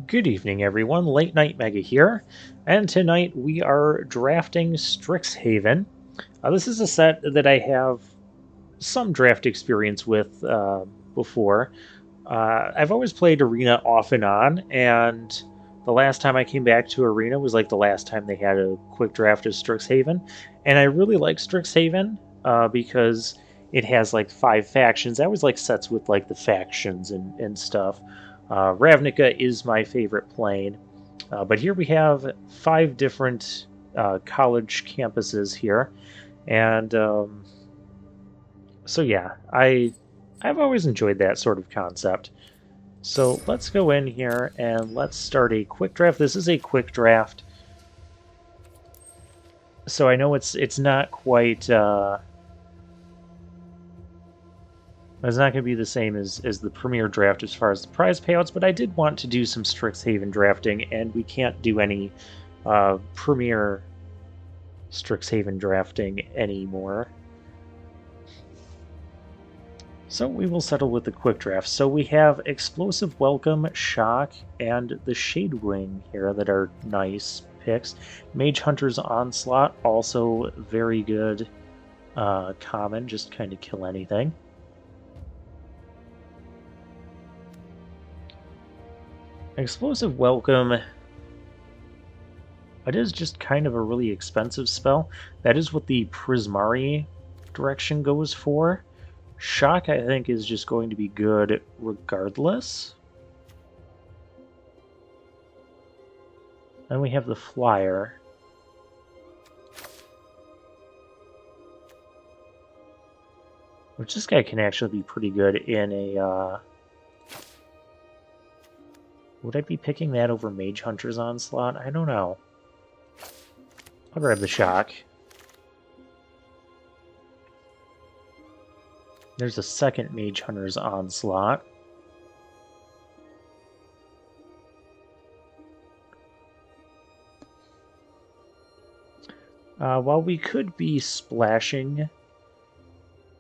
Good evening, everyone. Late Night Mega here, and tonight we are drafting Strixhaven. This is a set that I have some draft experience with before. I've always played Arena off and on, and the last time I came back to Arena was like the last time they had a quick draft of Strixhaven, and I really like Strixhaven because it has like 5 factions. I always like sets with like the factions and stuff. Ravnica is my favorite plane, but here we have 5 different college campuses here, and so yeah, I've always enjoyed that sort of concept. So let's go in here and let's start a quick draft. This is a quick draft, so I know it's not quite it's not going to be the same as the premier draft as far as the prize payouts, but I did want to do some Strixhaven drafting, and we can't do any premier Strixhaven drafting anymore. So we will settle with the quick draft. So we have Explosive Welcome, Shock, and the Shadewing here that are nice picks. Mage Hunter's Onslaught, also very good common, just kind of kill anything. Explosive Welcome, it is just kind of a really expensive spell. That is what the Prismari direction goes for. Shock, I think, is just going to be good regardless. Then we have the Flyer. Which this guy can actually be pretty good in a... Would I be picking that over Mage Hunter's Onslaught? I don't know. I'll grab the Shock. There's a second Mage Hunter's Onslaught. While we could be splashing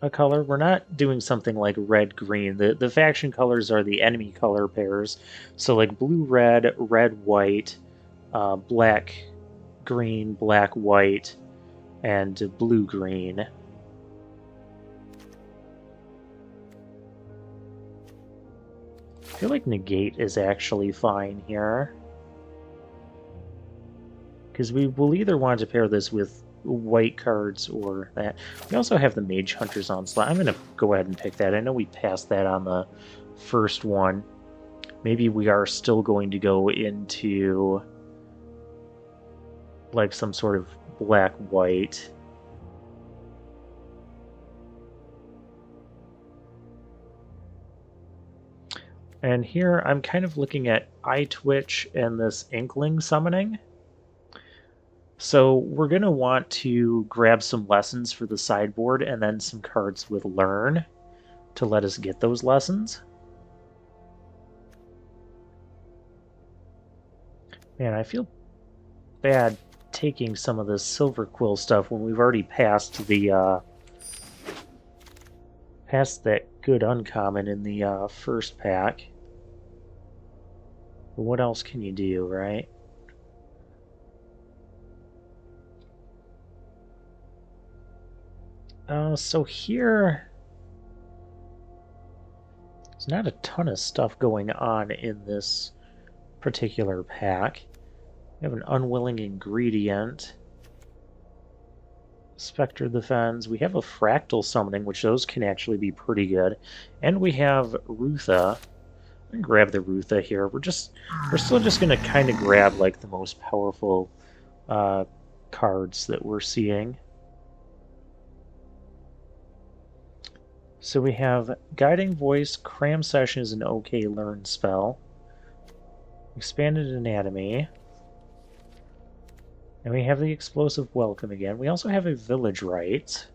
a color, we're not doing something like red-green. The faction colors are the enemy color pairs. So like blue-red, red-white, black-green, black-white, and blue-green. I feel like negate is actually fine here. Because we will either want to pair this with white cards or that. We also have the Mage Hunter's Onslaught. I'm going to go ahead and pick that. I know we passed that on the first one. Maybe we are still going to go into like some sort of black-white. And here I'm kind of looking at Eye Twitch and this Inkling summoning. So we're going to want to grab some lessons for the sideboard and then some cards with Learn to let us get those lessons. Man, I feel bad taking some of this Silver Quill stuff when we've already passed the past that good uncommon in the first pack. But what else can you do, right? So here, there's not a ton of stuff going on in this particular pack. We have an Unwilling Ingredient, Spectre Defense. We have a Fractal Summoning, which those can actually be pretty good. And we have Rootha. I'm gonna grab the Rootha here. We're still just gonna kind of grab like the most powerful cards that we're seeing. So we have Guiding Voice, Cram Session is an okay learn spell. Expanded Anatomy. And we have the Explosive Welcome again. We also have a Village Rite.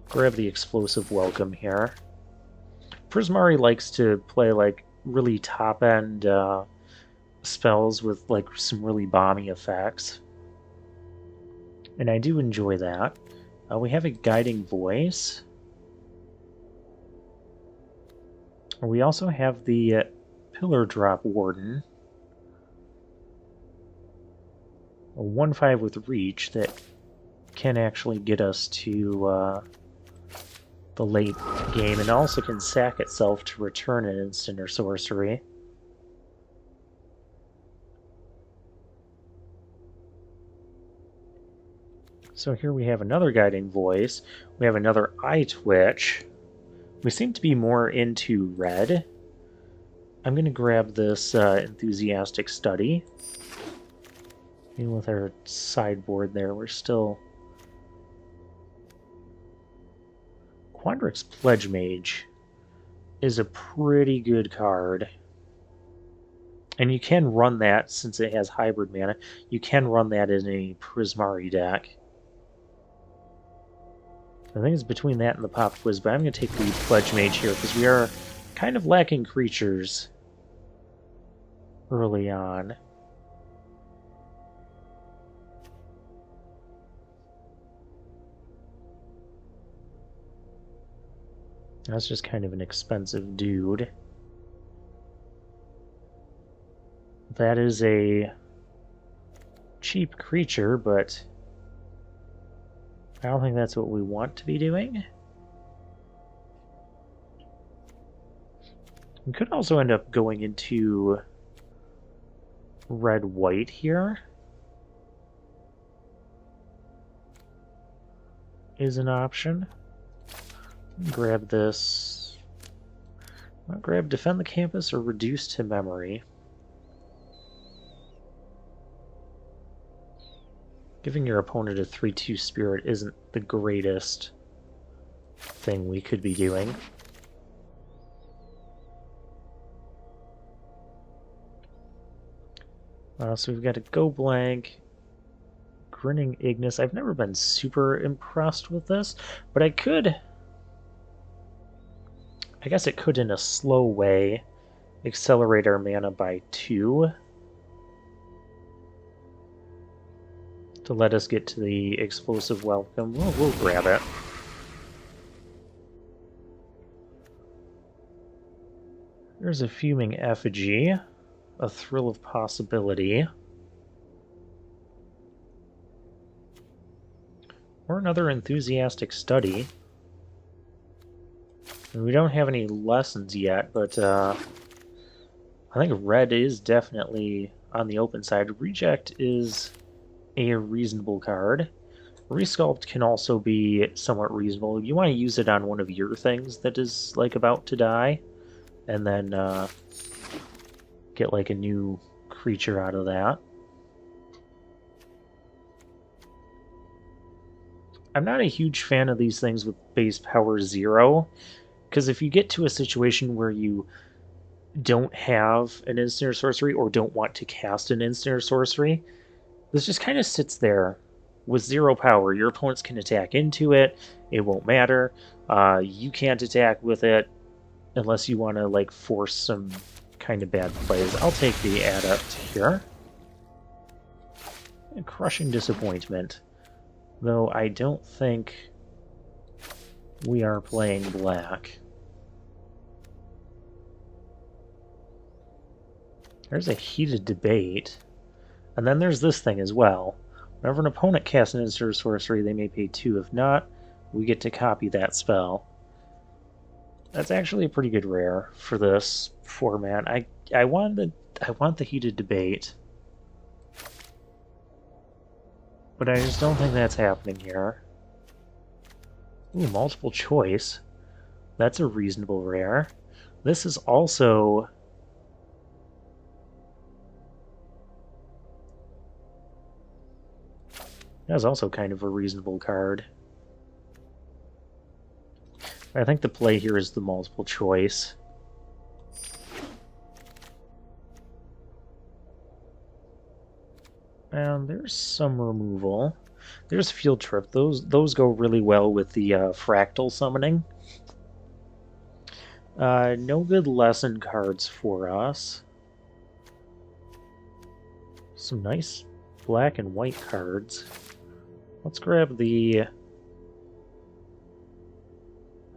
Grab the Explosive Welcome here. Prismari likes to play like really top-end spells with like some really bomby effects. And I do enjoy that. We have a Guiding Voice. We also have the Pillar Drop Warden. A 1/5 with reach that can actually get us to the late game, and also can sack itself to return an instant or sorcery. So here we have another Guiding Voice. We have another Eye Twitch. We seem to be more into red. I'm going to grab this Enthusiastic Study. Even with our sideboard there, we're still... Quandrix Pledge Mage is a pretty good card. And you can run that, since it has hybrid mana, you can run that in a Prismari deck. I think it's between that and the Pop Quiz, but I'm going to take the Pledge Mage here, because we are kind of lacking creatures early on. That's just kind of an expensive dude. That is a cheap creature, but I don't think that's what we want to be doing. We could also end up going into red-white here. Is an option. Grab this. I'll grab Defend the Campus or Reduce to Memory. Giving your opponent a 3/2 Spirit isn't the greatest thing we could be doing. So we've got a Go Blank, Grinning Ignis. I've never been super impressed with this, but I guess it could, in a slow way, accelerate our mana by 2 to let us get to the Explosive Welcome. We'll grab it. There's a Fuming Effigy, a Thrill of Possibility, or another Enthusiastic Study. And we don't have any lessons yet, but I think red is definitely on the open side. Reject is a reasonable card. Resculpt can also be somewhat reasonable. You want to use it on one of your things that is like about to die, and then get like a new creature out of that. I'm not a huge fan of these things with base power 0, because if you get to a situation where you don't have an instant or sorcery, or don't want to cast an instant or sorcery, this just kind of sits there with 0 power. Your opponents can attack into it. It won't matter. You can't attack with it unless you want to like force some kind of bad plays. I'll take the Adept here. And Crushing Disappointment. Though I don't think we are playing black. There's a Heated Debate. And then there's this thing as well. Whenever an opponent casts an instant or sorcery, they may pay 2. If not, we get to copy that spell. That's actually a pretty good rare for this format. I want the Heated Debate, but I just don't think that's happening here. Ooh, Multiple Choice. That's a reasonable rare. This is also... That's also kind of a reasonable card. I think the play here is the Multiple Choice. And there's some removal. There's Field Trip. Those go really well with the Fractal Summoning. No good lesson cards for us. Some nice black and white cards. Let's grab the...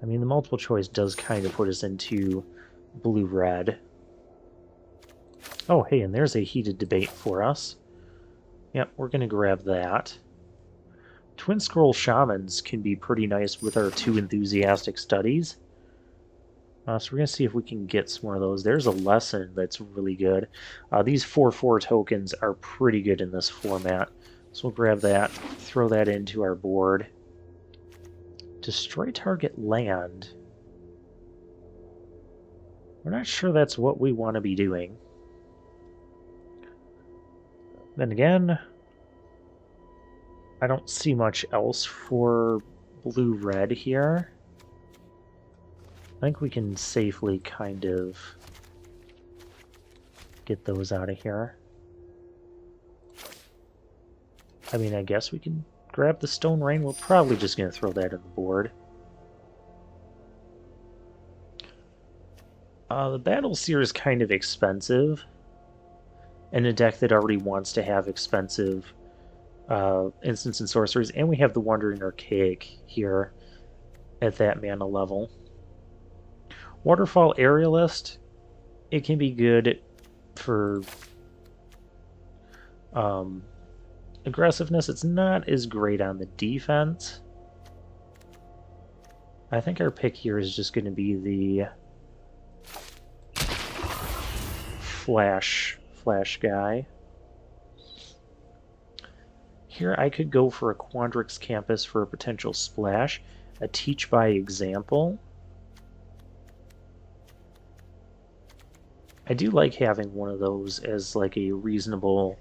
I mean, the Multiple Choice does kind of put us into blue-red. Oh, hey, and there's a heated debate for us. Yep, we're going to grab that. Twin Scroll Shamans can be pretty nice with our 2 enthusiastic studies. So we're going to see if we can get some more of those. There's a lesson that's really good. These 4/4 tokens are pretty good in this format. So we'll grab that, throw that into our board. Destroy target land. We're not sure that's what we want to be doing. Then again, I don't see much else for blue-red here. I think we can safely kind of get those out of here. I mean, I guess we can grab the Stone Rain. We're probably just going to throw that on the board. The Battle Seer is kind of expensive in a deck that already wants to have expensive instants and sorceries, and we have the Wandering Archaic here at that mana level. Waterfall Aerialist, it can be good for aggressiveness. It's not as great on the defense. I think our pick here is just going to be the flash guy. Here I could go for a Quandrix Campus for a potential splash, a Teach by Example. I do like having one of those as like a reasonable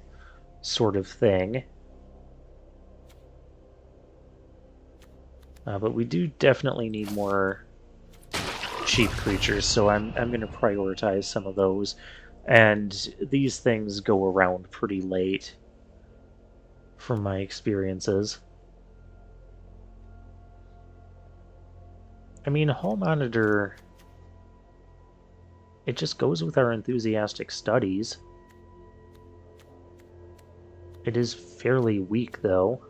sort of thing. But we do definitely need more cheap creatures, so I'm going to prioritize some of those. And these things go around pretty late, from my experiences. I mean, Hall Monitor, it just goes with our enthusiastic studies. It is fairly weak, though.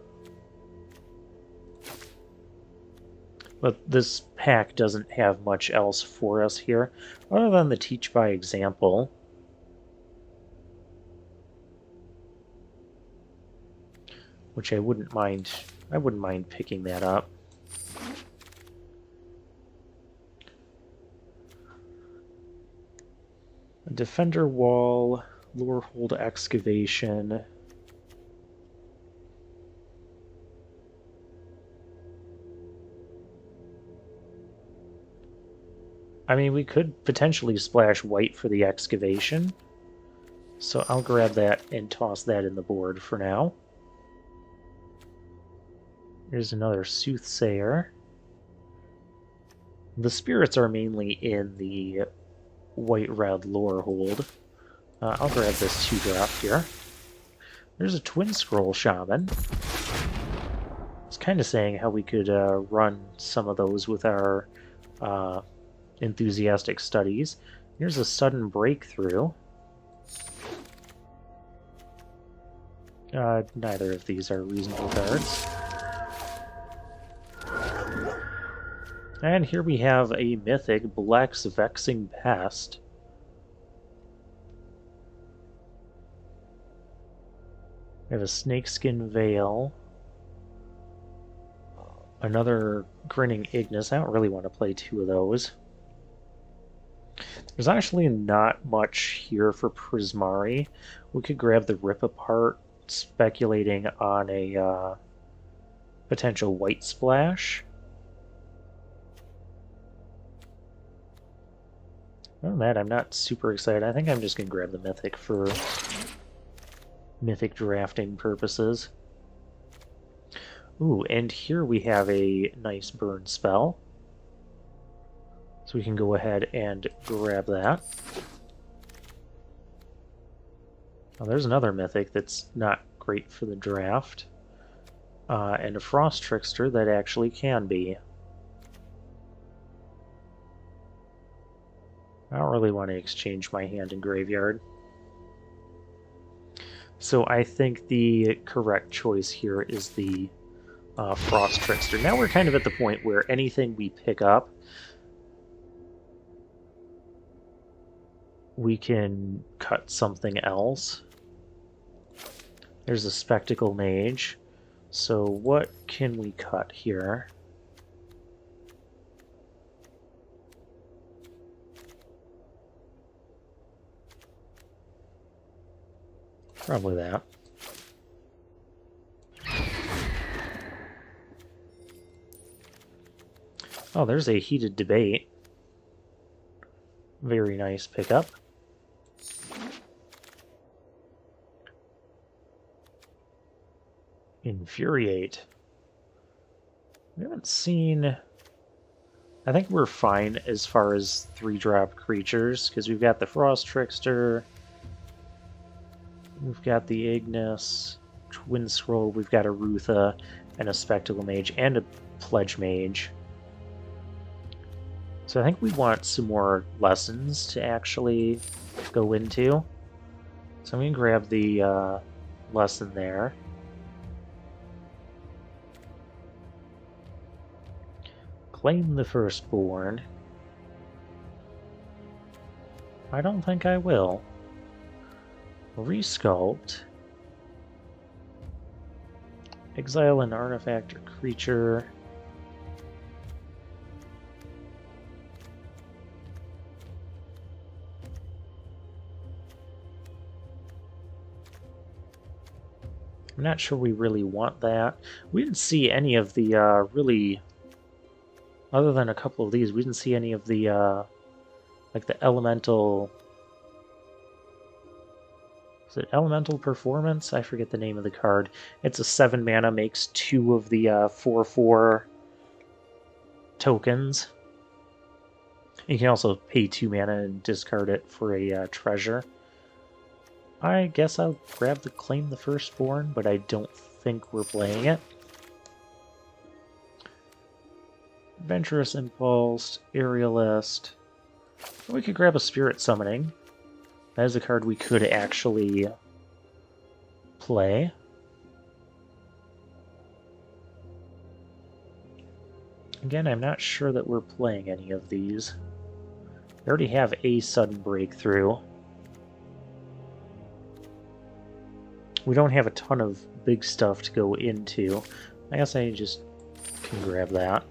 But this pack doesn't have much else for us here, other than the Teach by Example. Which I wouldn't mind picking that up. A Defender Wall, Lorehold Excavation. I mean, we could potentially splash white for the excavation. So I'll grab that and toss that in the board for now. Here's another Soothsayer. The spirits are mainly in the white-red Lorehold. I'll grab this 2-drop here. There's a Twin Scroll Shaman. It's kind of saying how we could run some of those with our enthusiastic studies. Here's a Sudden Breakthrough. Neither of these are reasonable cards. And here we have a mythic, Black's Vexing Pest. We have a Snakeskin Veil. Another Grinning Ignis. I don't really want to play 2 of those. There's actually not much here for Prismari. We could grab the Rip Apart, speculating on a potential white splash. Other than that, I'm not super excited. I think I'm just going to grab the Mythic for Mythic drafting purposes. Ooh, and here we have a nice burn spell. So we can go ahead and grab that. Oh, there's another Mythic that's not great for the draft. And a Frost Trickster that actually can be. I don't really want to exchange my hand in graveyard. So I think the correct choice here is the Frost Trickster. Now we're kind of at the point where anything we pick up we can cut something else. There's a spectacle mage. So what can we cut here? Probably that. Oh, there's a heated debate. Very nice pickup. Infuriate. We haven't seen... I think we're fine as far as 3-drop creatures, because we've got the Frost Trickster, we've got the Ignis, Twin Scroll, we've got a Rootha, and a Spectacle Mage, and a Pledge Mage. So I think we want some more lessons to actually go into. So I'm going to grab the lesson there. Claim the Firstborn. I don't think I will. Resculpt. Exile an artifact or creature. I'm not sure we really want that. We didn't see any of the really... Other than a couple of these, we didn't see any of the like the elemental... Is it Elemental Performance? I forget the name of the card. It's a 7 mana, makes 2 of the 4/4 tokens. You can also pay 2 mana and discard it for a treasure. I guess I'll grab the Claim the Firstborn, but I don't think we're playing it. Adventurous Impulse, Aerialist. We could grab a Spirit Summoning. That is a card we could actually play. Again, I'm not sure that we're playing any of these. We already have a Sudden Breakthrough. We don't have a ton of big stuff to go into. I guess I just can grab that.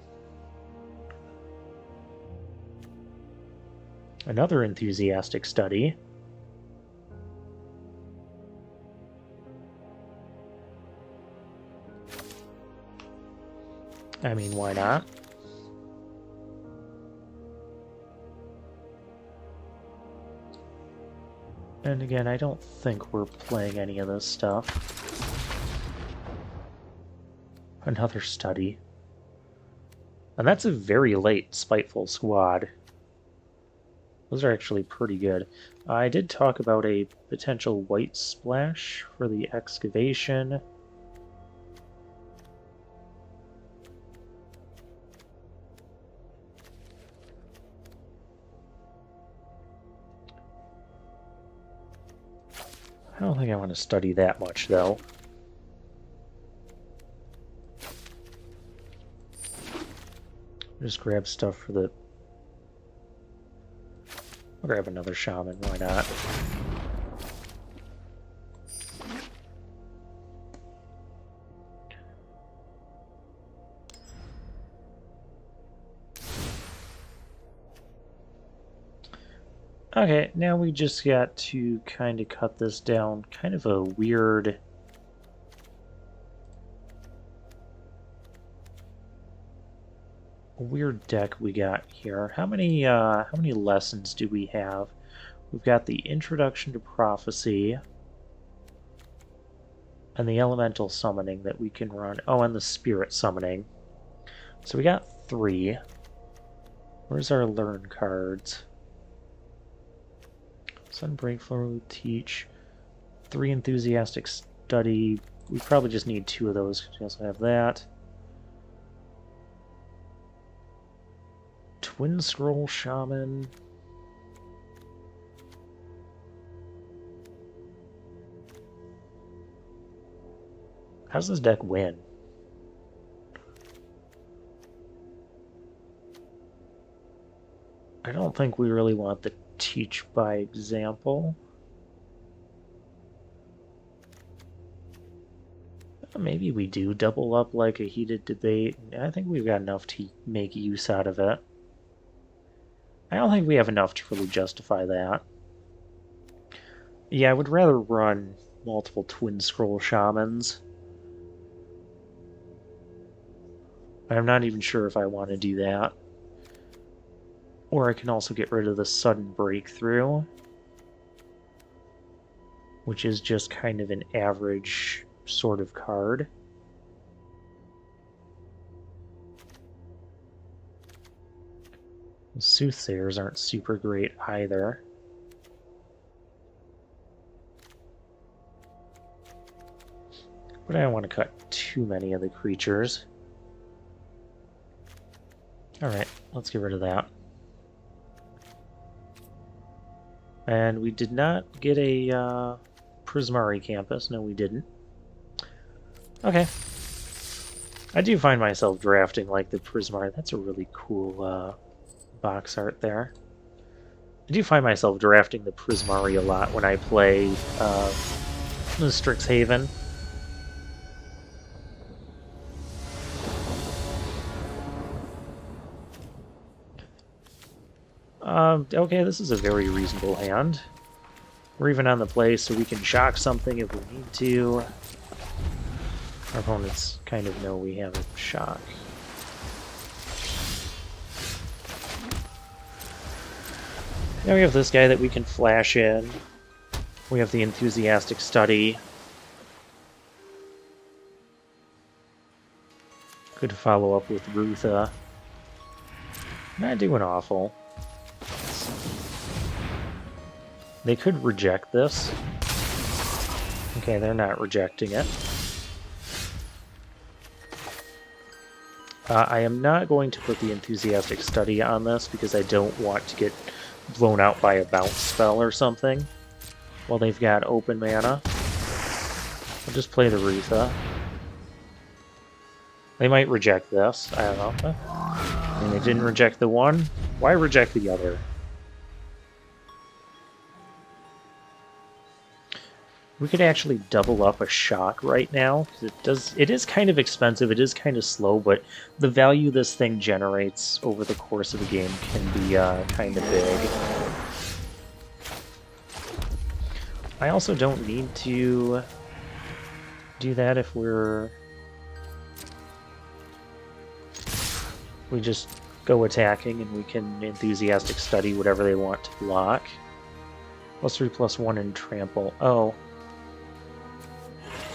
Another Enthusiastic Study. I mean, why not? And again, I don't think we're playing any of this stuff. Another study. And that's a very late Spiteful Squad. Those are actually pretty good. I did talk about a potential white splash for the excavation. I don't think I want to study that much, though. Just grab stuff for the... I'll grab another shaman, why not? Okay, now we just got to kind of cut this down. Kind of a weird... deck we got here. How many lessons do we have? We've got the Introduction to Prophecy and the Elemental Summoning that we can run. Oh, and the Spirit Summoning. So we got 3. Where's our Learn cards? Sun Breakthrough, Teach, 3 Enthusiastic Study. We probably just need 2 of those because we also have that. Twin Scroll Shaman. How does this deck win? I don't think we really want the teach by example. Maybe we do double up like a heated debate. I think we've got enough to make use out of it. I don't think we have enough to really justify that. Yeah, I would rather run multiple twin scroll shamans. I'm not even sure if I want to do that. Or I can also get rid of the sudden breakthrough, which is just kind of an average sort of card. The soothsayers aren't super great either. But I don't want to cut too many of the creatures. Alright, let's get rid of that. And we did not get a Prismari campus. No, we didn't. Okay. I do find myself drafting like the Prismari. That's a really cool box art there. I do find myself drafting the Prismari a lot when I play the Strixhaven. Okay, this is a very reasonable hand. We're even on the play, so we can shock something if we need to. Our opponents kind of know we have a shock. Now we have this guy that we can flash in. We have the enthusiastic study. Could follow up with Rootha. Not doing awful. They could reject this. Okay, they're not rejecting it. I am not going to put the enthusiastic study on this because I don't want to get blown out by a bounce spell or something. Well, they've got open mana. I'll just play the Rootha. They might reject this. I don't know. I mean, they didn't reject the one. Why reject the other? We could actually double up a shock right now. It is kind of expensive, it is kind of slow, but the value this thing generates over the course of the game can be kind of big. I also don't need to do that if we just go attacking and we can enthusiastic study whatever they want to block. +3/+1 and trample. Oh.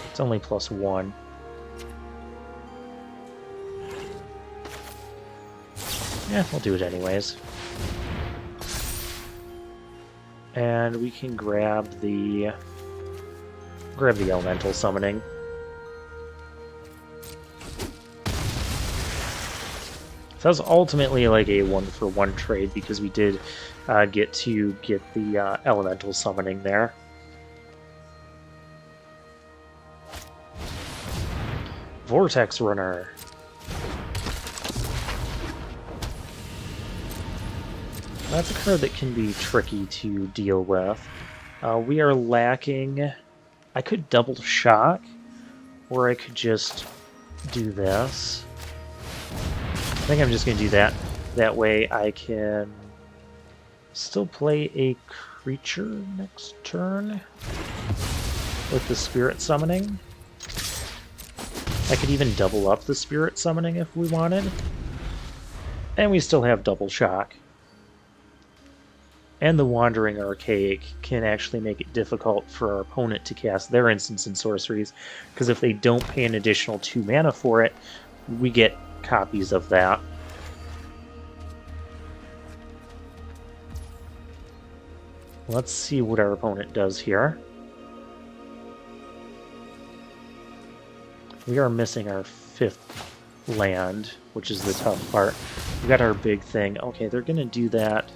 It's only +1. Yeah, we'll do it anyways. And we can grab the elemental summoning. So that was ultimately like a 1-for-1 trade because we did get the elemental summoning there. Vortex Runner. That's a card that can be tricky to deal with. We are lacking... I could double shock, or I could just do this. I think I'm just going to do that. That way I can still play a creature next turn with the Spirit Summoning. I could even double up the Spirit Summoning if we wanted. And we still have double shock. And the Wandering Archaic can actually make it difficult for our opponent to cast their instants and sorceries, because if they don't pay an additional 2 mana for it, we get copies of that. Let's see what our opponent does here. We are missing our 5th land, which is the tough part. We got our big thing. Okay, they're going to do that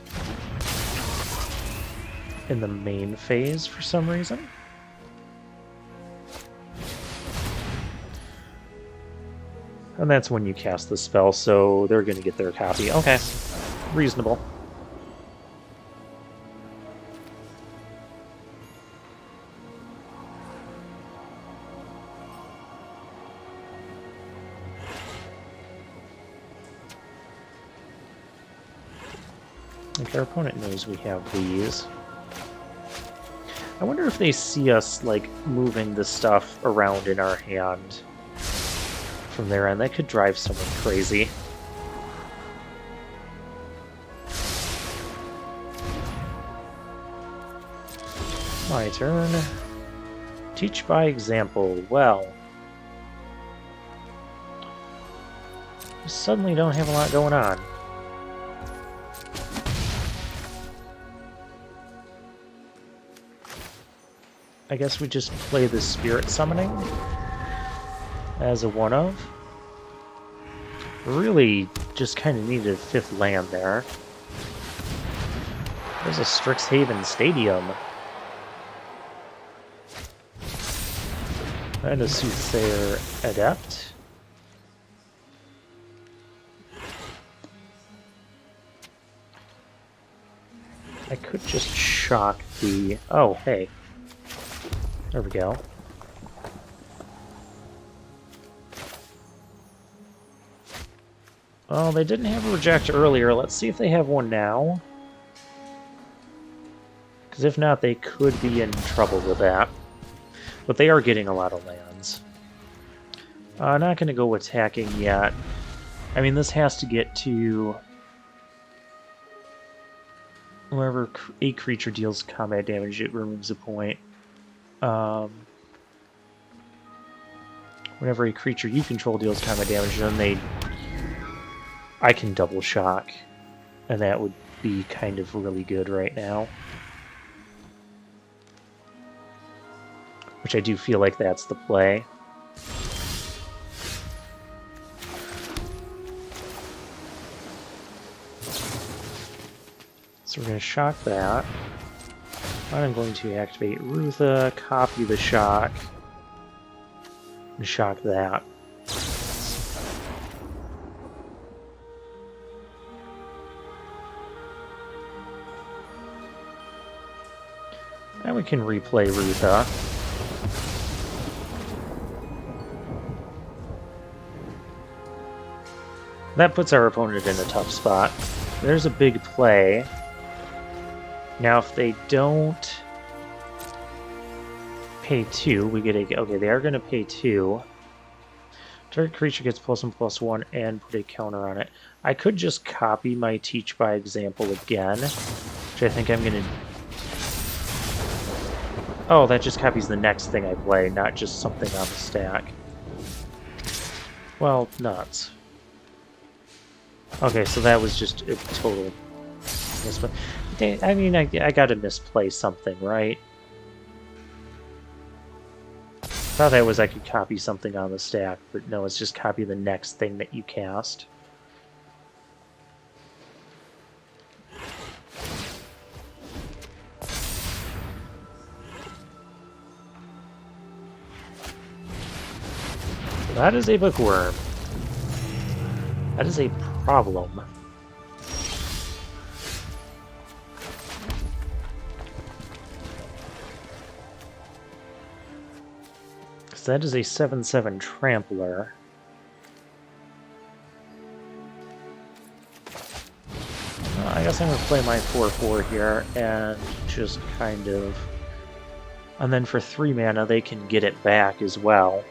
in the main phase for some reason. And that's when you cast the spell, so they're going to get their copy. Okay, reasonable. think our opponent knows we have these. I wonder if they see us, like, moving the stuff around in our hand from their end. That could drive someone crazy. My turn. Teach by example. Well, we suddenly don't have a lot going on. I guess we just play the spirit summoning as a one-of. Really just kind of needed a 5th land there. There's a Strixhaven Stadium. And a Soothsayer Adept. I could just shock the... Oh, hey. There we go. Well, they didn't have a reject earlier. Let's see if they have one now. Because if not, they could be in trouble with that. But they are getting a lot of lands. Not going to go attacking yet. I mean, this has to get to... Whenever a creature deals combat damage, it removes a point. Whenever a creature you control deals combat damage, then I can double shock. And that would be kind of really good right now. Which I do feel like that's the play. So we're going to shock that. I'm going to activate Rootha, copy the shock, and shock that. Now we can replay Rootha. That puts our opponent in a tough spot. There's a big play. Now, if they don't pay 2, we get a... Okay, they are going to pay 2. Target creature gets +1/+1 and put a counter on it. I could just copy my Teach by Example again, which I think I'm going to... Oh, that just copies the next thing I play, not just something on the stack. Well, nuts. Okay, so that was just a total misplay. I mean, I gotta misplay something, right? Thought that was I could copy something on the stack, but no, it's just copy the next thing that you cast. That is a bookworm. That is a problem. Because that is a 7/7 trampler. I guess I'm going to play my 4/4 here and just kind of... And then for 3 mana, they can get it back as well.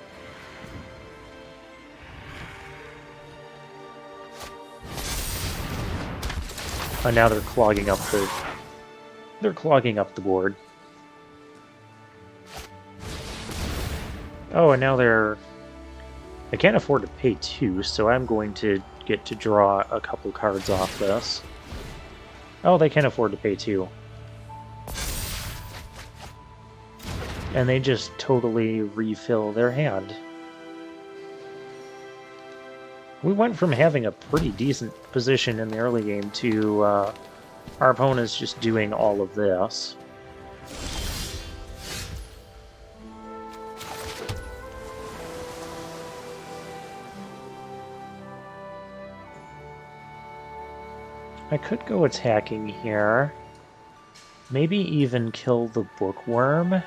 And now they're clogging up the... They're clogging up the board. Oh, and now they're... I can't afford to pay 2, so I'm going to get to draw a couple cards off this. Oh, they can afford to pay 2. And they just totally refill their hand. We went from having a pretty decent position in the early game to our opponents just doing all of this. I could go attacking here. Maybe even kill the bookworm.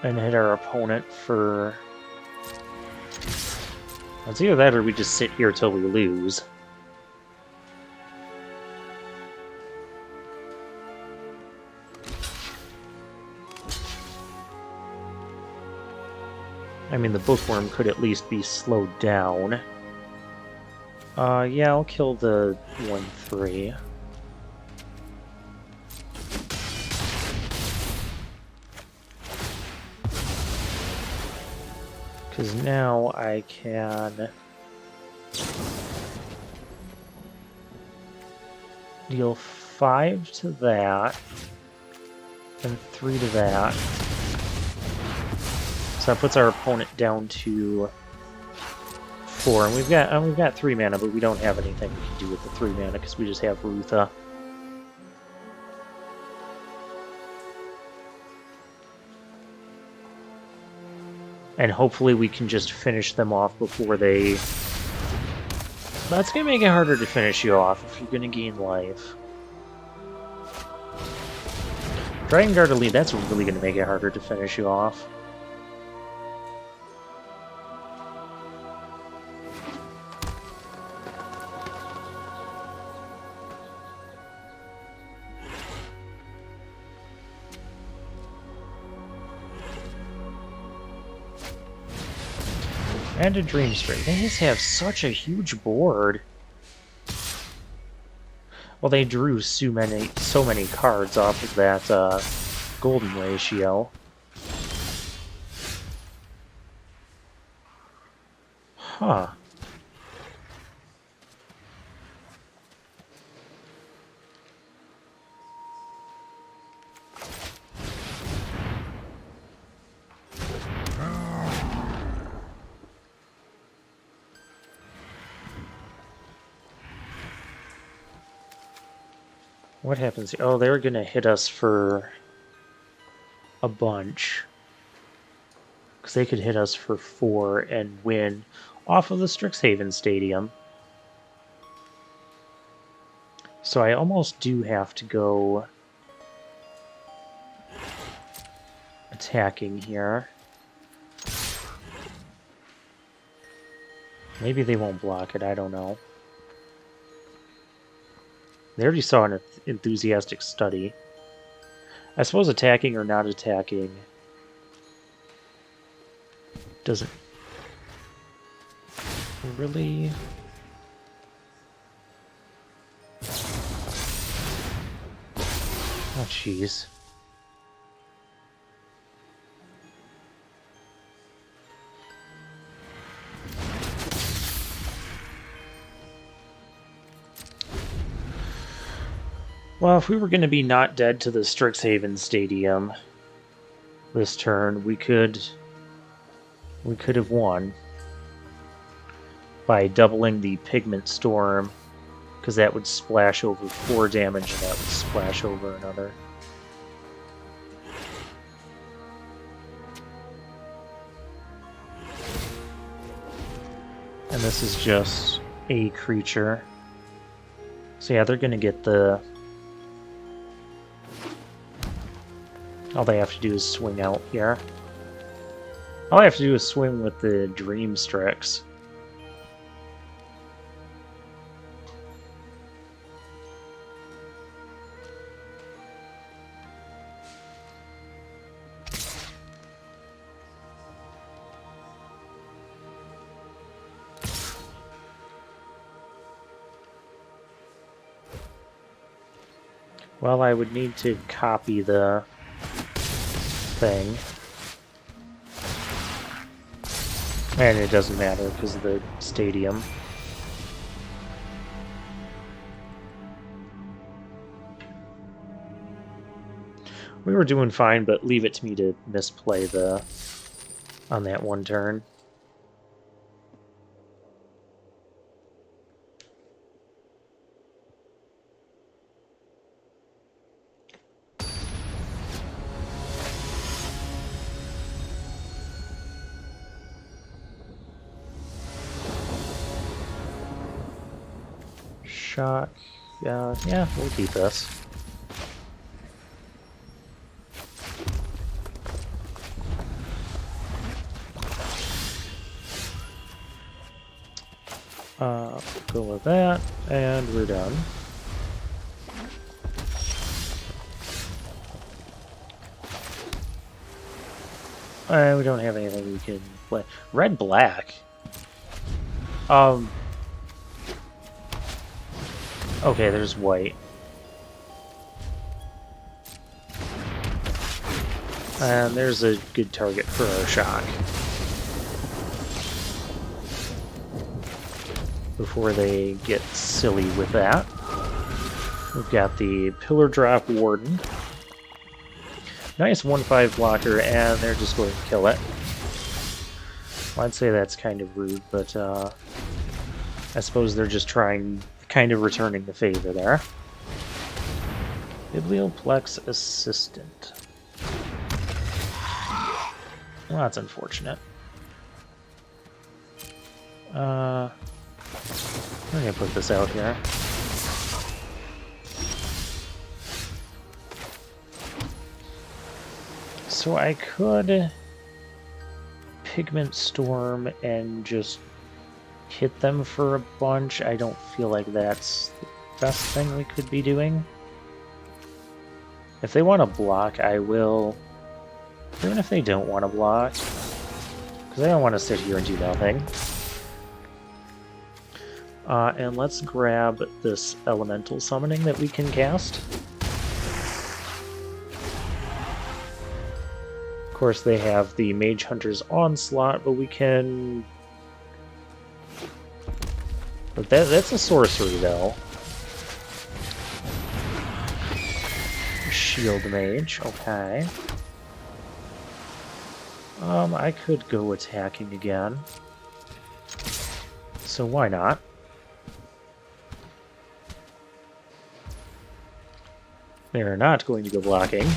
And hit our opponent for... It's either that or we just sit here till we lose. I mean, the bookworm could at least be slowed down. Yeah, I'll kill the 1-3. Because now I can deal 5 to that, and 3 to that. So that puts our opponent down to 4, and we've got 3 mana, but we don't have anything we can do with the 3 mana because we just have Rootha. And hopefully we can just finish them off before they... That's going to make it harder to finish you off if you're going to gain life. Dragon Guard Elite, that's really going to make it harder to finish you off. And a Dream Strike. They just have such a huge board. Well, they drew so many cards off of that golden ratio. Huh. What happens? Oh, they're gonna hit us for a bunch. Because they could hit us for 4 and win off of the Strixhaven Stadium. So I almost do have to go attacking here. Maybe they won't block it, I don't know. They already saw an enthusiastic study. I suppose attacking or not attacking doesn't really... Oh, jeez. Well, if we were going to be not dead to the Strixhaven Stadium this turn, we could have won by doubling the Pigment Storm, because that would splash over 4 damage and that would splash over another. And this is just a creature. So yeah, they're going to get the... All they have to do is swing out here. All I have to do is swing with the Dream Strix. Well, I would need to copy the thing. And it doesn't matter because of the stadium. We were doing fine, but leave it to me to misplay the on that one turn. Shock. Yeah, we'll keep this. Go with that, and we're done. We don't have anything we can play. Red black. Okay, there's white. And there's a good target for our shock. Before they get silly with that. We've got the Pillar Drop Warden. Nice 1/5 blocker, and they're just going to kill it. Well, I'd say that's kind of rude, but I suppose they're just kind of returning the favor there. Biblioplex Assistant. Well, that's unfortunate. We're gonna put this out here. So I could Pigment Storm and just hit them for a bunch. I don't feel like that's the best thing we could be doing. If they want to block, I will. Even if they don't want to block, because I don't want to sit here and do nothing. And let's grab this elemental summoning that we can cast. Of course, they have the Mage Hunter's Onslaught, but we can... But that's a sorcery, though. Shield Mage, okay. I could go attacking again. So why not? They're not going to go blocking.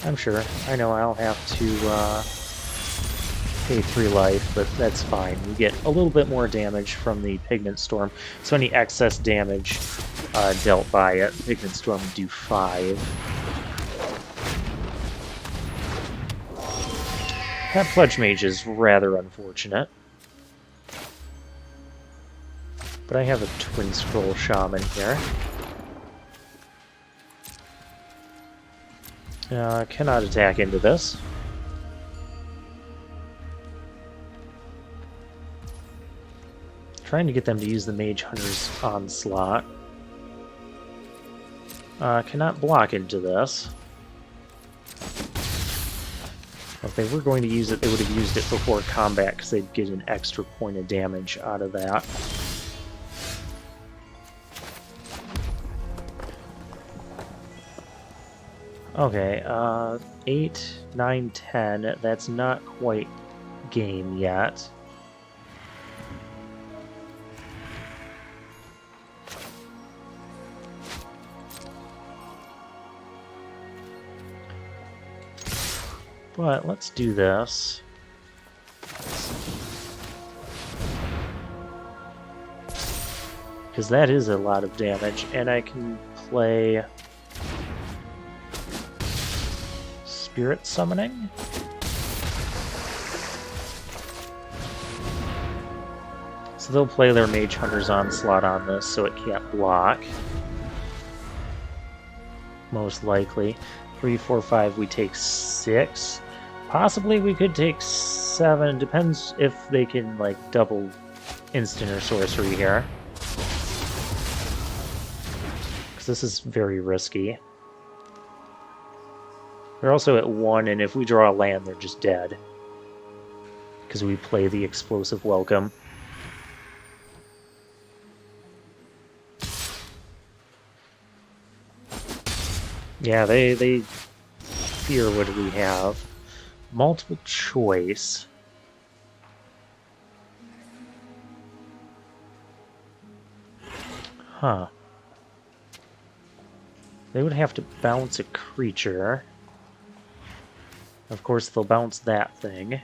I'm sure. I know I'll have to pay 3 life, but that's fine. We get a little bit more damage from the Pigment Storm, so any excess damage dealt by it, Pigment Storm would do 5. That Pledge Mage is rather unfortunate. But I have a Twin Scroll Shaman here. Cannot attack into this. Trying to get them to use the Mage Hunter's Onslaught. Cannot block into this. If they were going to use it, they would have used it before combat, because they'd get an extra point of damage out of that. Okay, 8, 9, 10. That's not quite game yet. But let's do this. Because that is a lot of damage, and I can play Spirit Summoning. So they'll play their Mage Hunter's Onslaught on this, so it can't block. Most likely. 3, 4, 5, we take 6. Possibly we could take 7. Depends if they can, like, double instant or sorcery here. Because this is very risky. They're also at 1, and if we draw a land, they're just dead. Because we play the Explosive Welcome. Yeah, they fear what we have. Multiple choice. Huh. They would have to bounce a creature. Of course, they'll bounce that thing.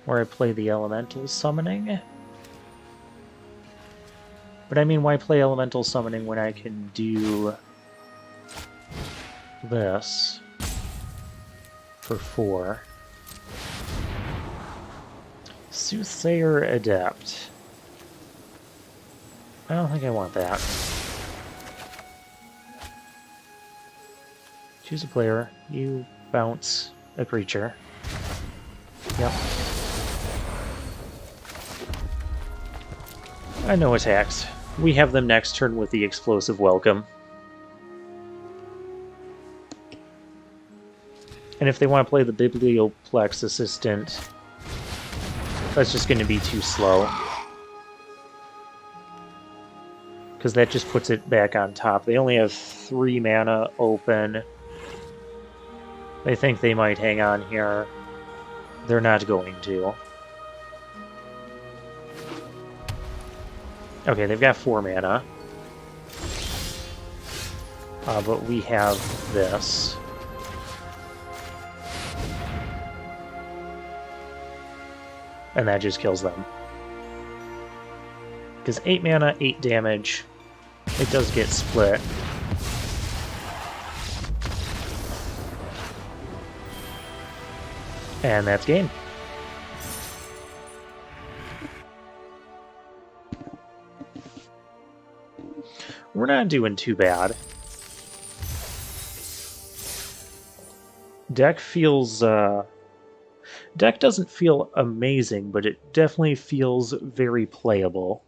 Or I play the Elemental Summoning. But I mean, why play Elemental Summoning when I can do this for 4? Soothsayer Adept. I don't think I want that. Choose a player. You bounce a creature. Yep. And no attacks. We have them next turn with the explosive welcome. And if they want to play the Biblioplex Assistant, that's just going to be too slow. Because that just puts it back on top. They only have 3 mana open. They think they might hang on here. They're not going to. Okay, they've got 4 mana. But we have this. And that just kills them. Because 8 mana, 8 damage. It does get split. And that's game. We're not doing too bad. Deck feels... Deck doesn't feel amazing, but it definitely feels very playable.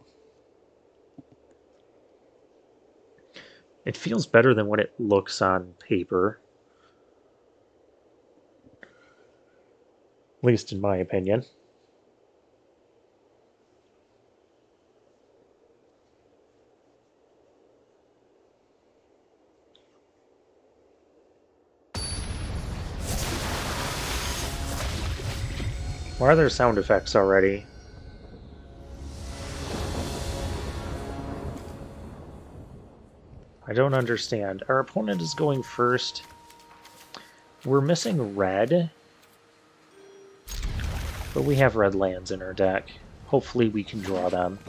It feels better than what it looks on paper. At least in my opinion. Why are there sound effects already? I don't understand. Our opponent is going first. We're missing red. But we have red lands in our deck. Hopefully we can draw them.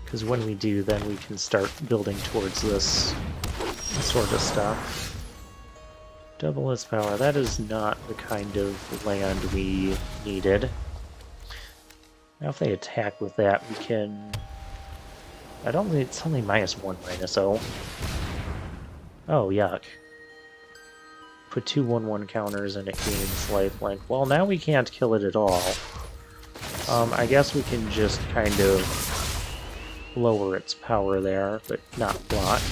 Because when we do, then we can start building towards this sort of stuff. Double its power. That is not the kind of land we needed. Now if they attack with that, we can... I don't think it's only -1/-0. Oh, yuck. Put 2 1/1 counters and it gains lifelink. Well, now we can't kill it at all. I guess we can just kind of lower its power there, but not block.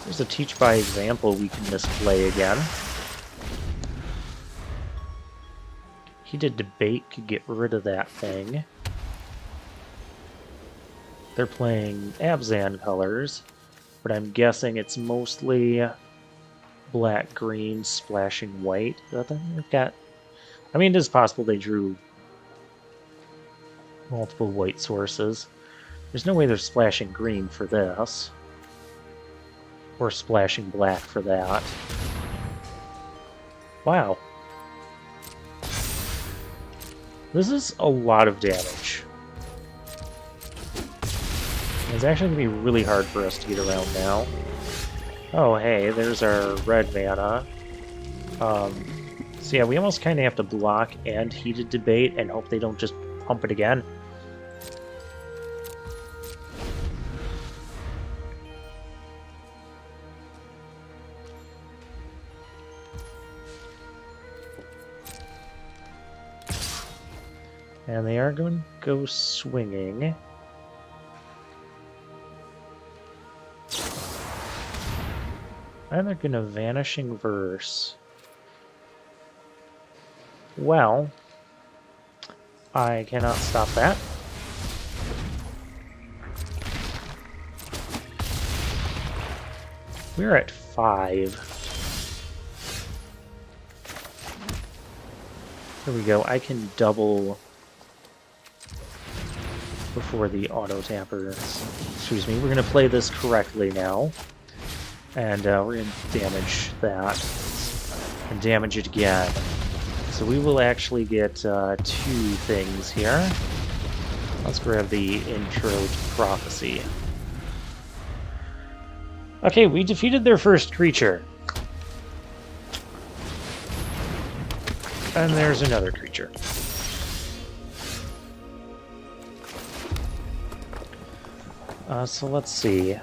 There's a teach by example we can misplay again. Heated debate could get rid of that thing. They're playing Abzan colors, but I'm guessing it's mostly black-green splashing white. They've got... I mean, it is possible they drew multiple white sources. There's no way they're splashing green for this. Or splashing black for that. Wow. This is a lot of damage. It's actually going to be really hard for us to get around now. Oh, hey, there's our red mana. So yeah, we almost kind of have to block and heated debate and hope they don't just pump it again. And they are going to go swinging. And they're going to Vanishing Verse. Well, I cannot stop that. We're at 5. There we go. I can double before the auto tappers. Excuse me. We're going to play this correctly now. And we're going to damage that. And damage it again. So we will actually get 2 things here. Let's grab the Intro to Prophecy. Okay, we defeated their first creature. And there's another creature. So let's see.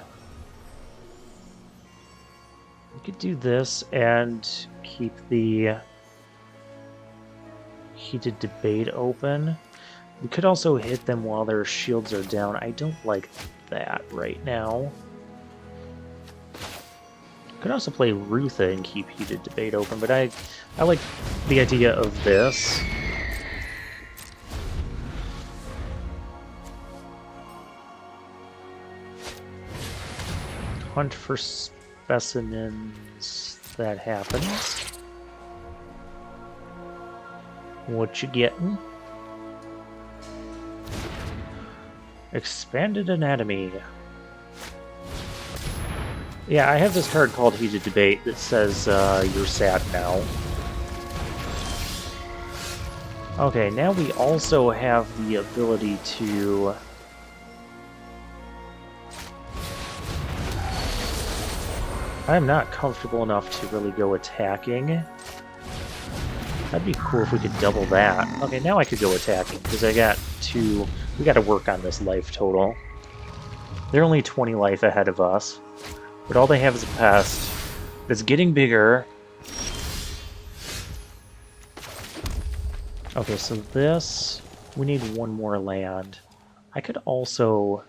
We could do this and keep the heated debate open. We could also hit them while their shields are down. I don't like that right now. Could also play Rootha and keep heated debate open, but I like the idea of this. Hunt for specimens. That happens. What you getting? Expanded anatomy. Yeah, I have this card called Heated Debate that says you're sad now. Okay, now we also have the ability to... I'm not comfortable enough to really go attacking. That'd be cool if we could double that. Okay, now I could go attacking, because I got two... We gotta work on this life total. They're only 20 life ahead of us. But all they have is a pest that's getting bigger. Okay, so this... We need one more land. I could also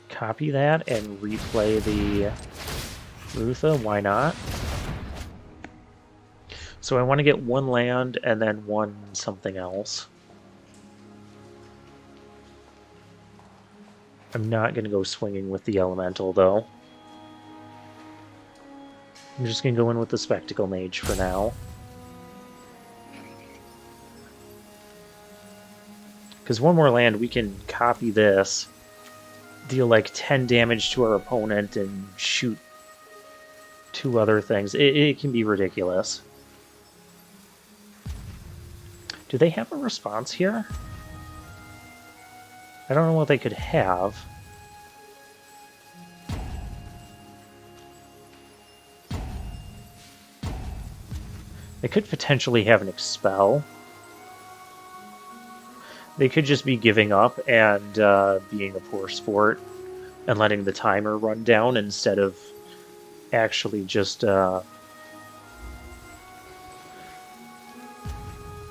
copy that and replay the Rootha. Why not? So I want to get one land and then one something else. I'm not going to go swinging with the Elemental, though. I'm just going to go in with the Spectacle Mage for now. Because one more land, we can copy this, deal like 10 damage to our opponent, and shoot 2 other things. It can be ridiculous. Do they have a response here? I don't know what they could have. They could potentially have an Expel. They could just be giving up and being a poor sport and letting the timer run down instead of actually just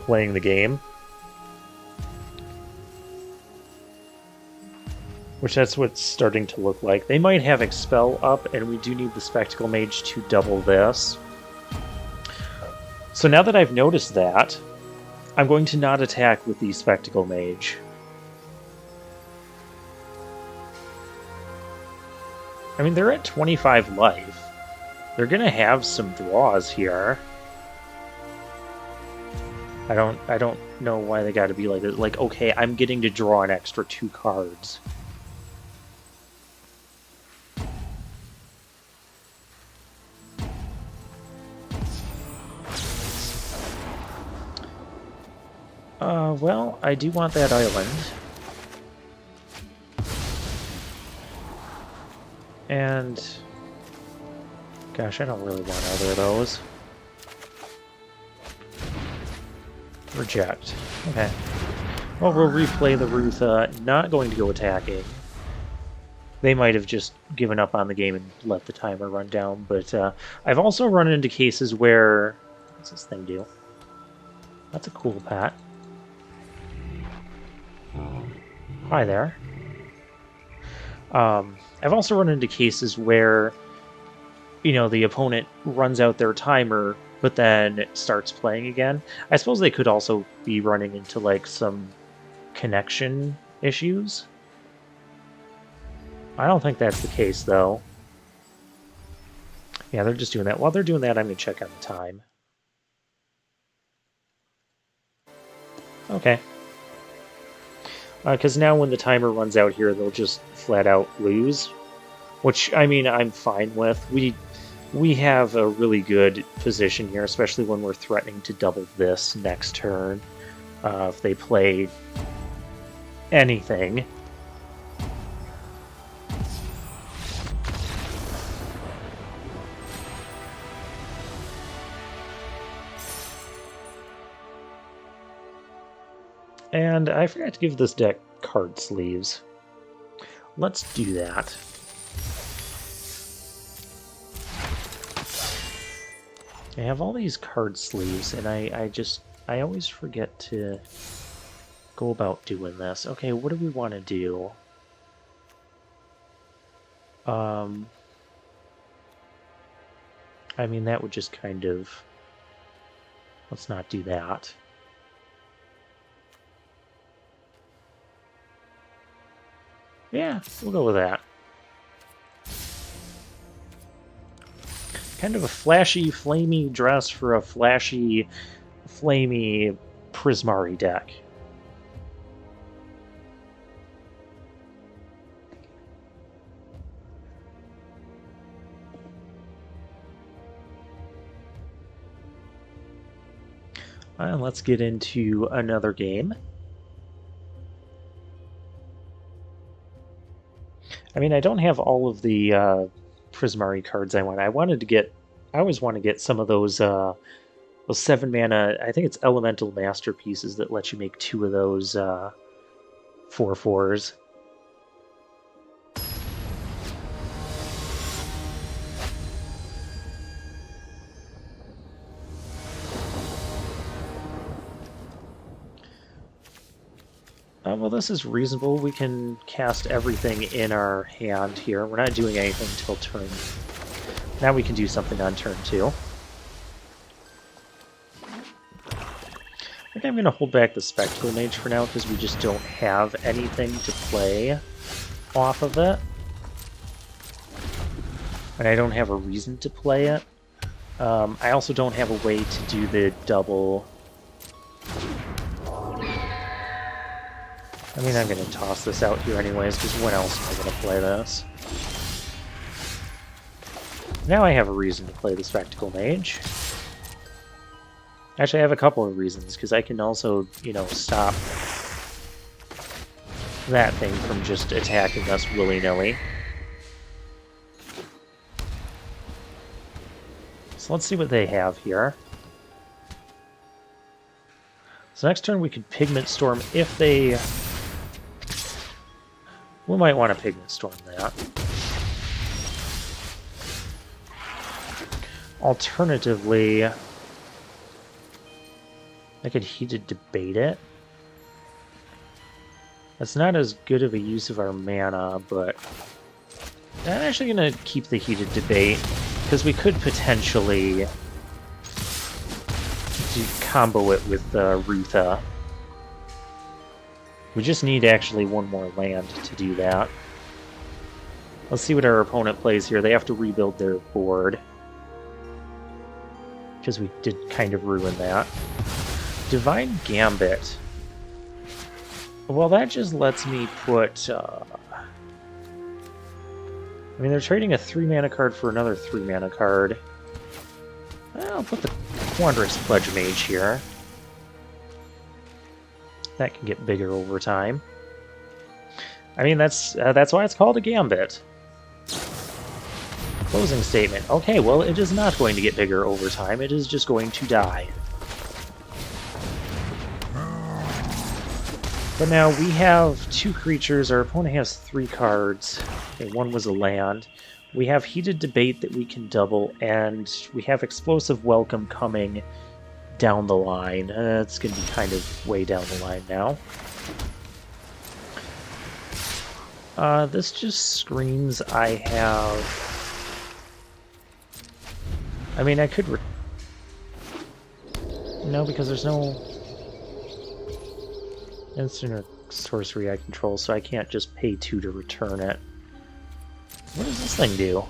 playing the game. Which that's what it's starting to look like. They might have Expel up, and we do need the Spectacle Mage to double this. So now that I've noticed that, I'm going to not attack with the Spectacle Mage. I mean, they're at 25 life. They're gonna have some draws here. I don't know why they gotta be like this. Like, okay, I'm getting to draw an extra 2 cards. Well, I do want that island. And... Gosh, I don't really want either of those. Reject. Okay. Well, we'll replay the Rootha, not going to go attacking. They might have just given up on the game and let the timer run down, but I've also run into cases where... What's this thing do? That's a cool pet. Hi there. I've also run into cases where, you know, the opponent runs out their timer, but then starts playing again. I suppose they could also be running into, like, some connection issues. I don't think that's the case, though. Yeah, they're just doing that. While they're doing that, I'm going to check on the time. Okay. Because now when the timer runs out here, they'll just flat out lose. Which, I mean, I'm fine with. We have a really good position here, especially when we're threatening to double this next turn. If they play anything. And I forgot to give this deck card sleeves. Let's do that. I have all these card sleeves, and I always forget to go about doing this. Okay, what do we want to do? I mean, that would just kind of... Let's not do that. Yeah, we'll go with that. Kind of a flashy, flamey dress for a flashy, flamey Prismari deck. And let's get into another game. I mean, I don't have all of the Prismari cards I want. I always want to get some of those 7-mana, I think it's Elemental Masterpieces that let you make 2 of those 4/4s. Well, this is reasonable. We can cast everything in our hand here. We're not doing anything till turn. Now we can do something on turn 2. I think I'm going to hold back the Spectacle Mage for now because we just don't have anything to play off of it. And I don't have a reason to play it. I also don't have a way to do the double... I mean, I'm going to toss this out here anyways, because when else am I going to play this? Now I have a reason to play the Spectacle Mage. Actually, I have a couple of reasons, because I can also, you know, stop that thing from just attacking us willy-nilly. So let's see what they have here. So next turn we could Pigment Storm if they... We might want to Pigment Storm that. Alternatively, I could Heated Debate it. That's not as good of a use of our mana, but I'm actually going to keep the Heated Debate, because we could potentially combo it with Rootha. We just need actually one more land to do that. Let's see what our opponent plays here. They have to rebuild their board, because we did kind of ruin that. Divine Gambit. Well, that just lets me put... I mean, they're trading a 3-mana card for another 3-mana card. I'll put the Quandrix Pledge Mage here. That can get bigger over time. I mean, that's why it's called a Gambit. Closing statement. Okay, well, it is not going to get bigger over time. It is just going to die. But now we have 2 creatures. Our opponent has 3 cards. Okay, 1 was a land. We have Heated Debate that we can double, and we have Explosive Welcome coming down the line. It's going to be kind of way down the line now. This just screams I have... I mean, I could... No, because there's no instant or sorcery I control, so I can't just pay 2 to return it. What does this thing do?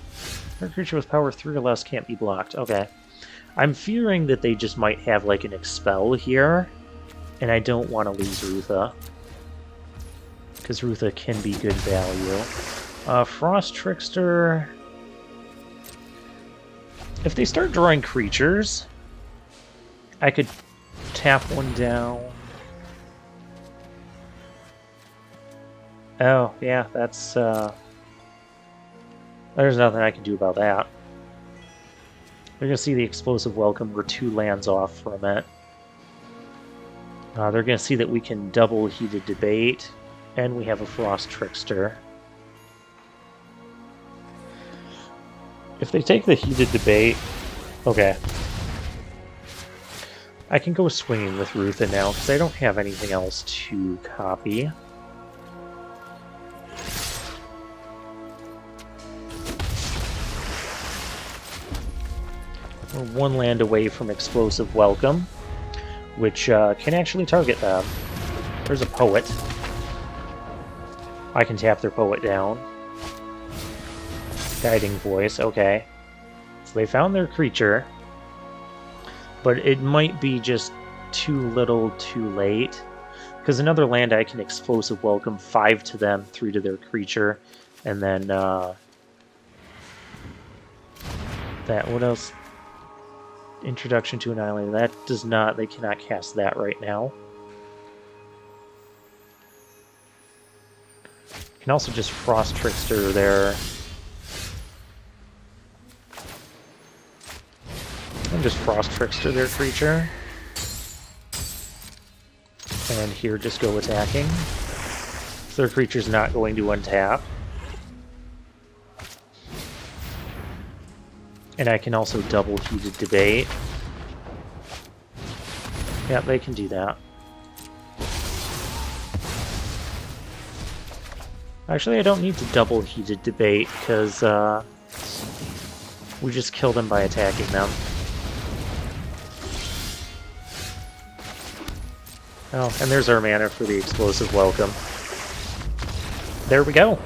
Every creature with power 3 or less can't be blocked. Okay. I'm fearing that they just might have like an Expel here, and I don't want to lose Rootha, because Rootha can be good value. Frost Trickster... If they start drawing creatures, I could tap one down. Oh, yeah, that's... There's nothing I can do about that. We're going to see the Explosive Welcome. We're 2 lands off from it. They're going to see that we can double Heated Debate, and we have a Frost Trickster. If they take the Heated Debate... Okay. I can go swinging with Rootha now, because I don't have anything else to copy. We're one land away from Explosive Welcome, which can actually target them. There's a Poet. I can tap their Poet down. Guiding Voice, okay. So they found their creature, but it might be just too little too late. Because another land I can Explosive Welcome 5 to them, 3 to their creature, and then that, what else? Introduction to an Island. That does not, they cannot cast that right now. You can also just Frost Trickster there. And just Frost Trickster their creature. And here just go attacking. So their creature's not going to untap. And I can also double Heated Debate. Yeah, they can do that. Actually, I don't need to double Heated Debate, because we just kill them by attacking them. Oh, and there's our mana for the Explosive Welcome. There we go.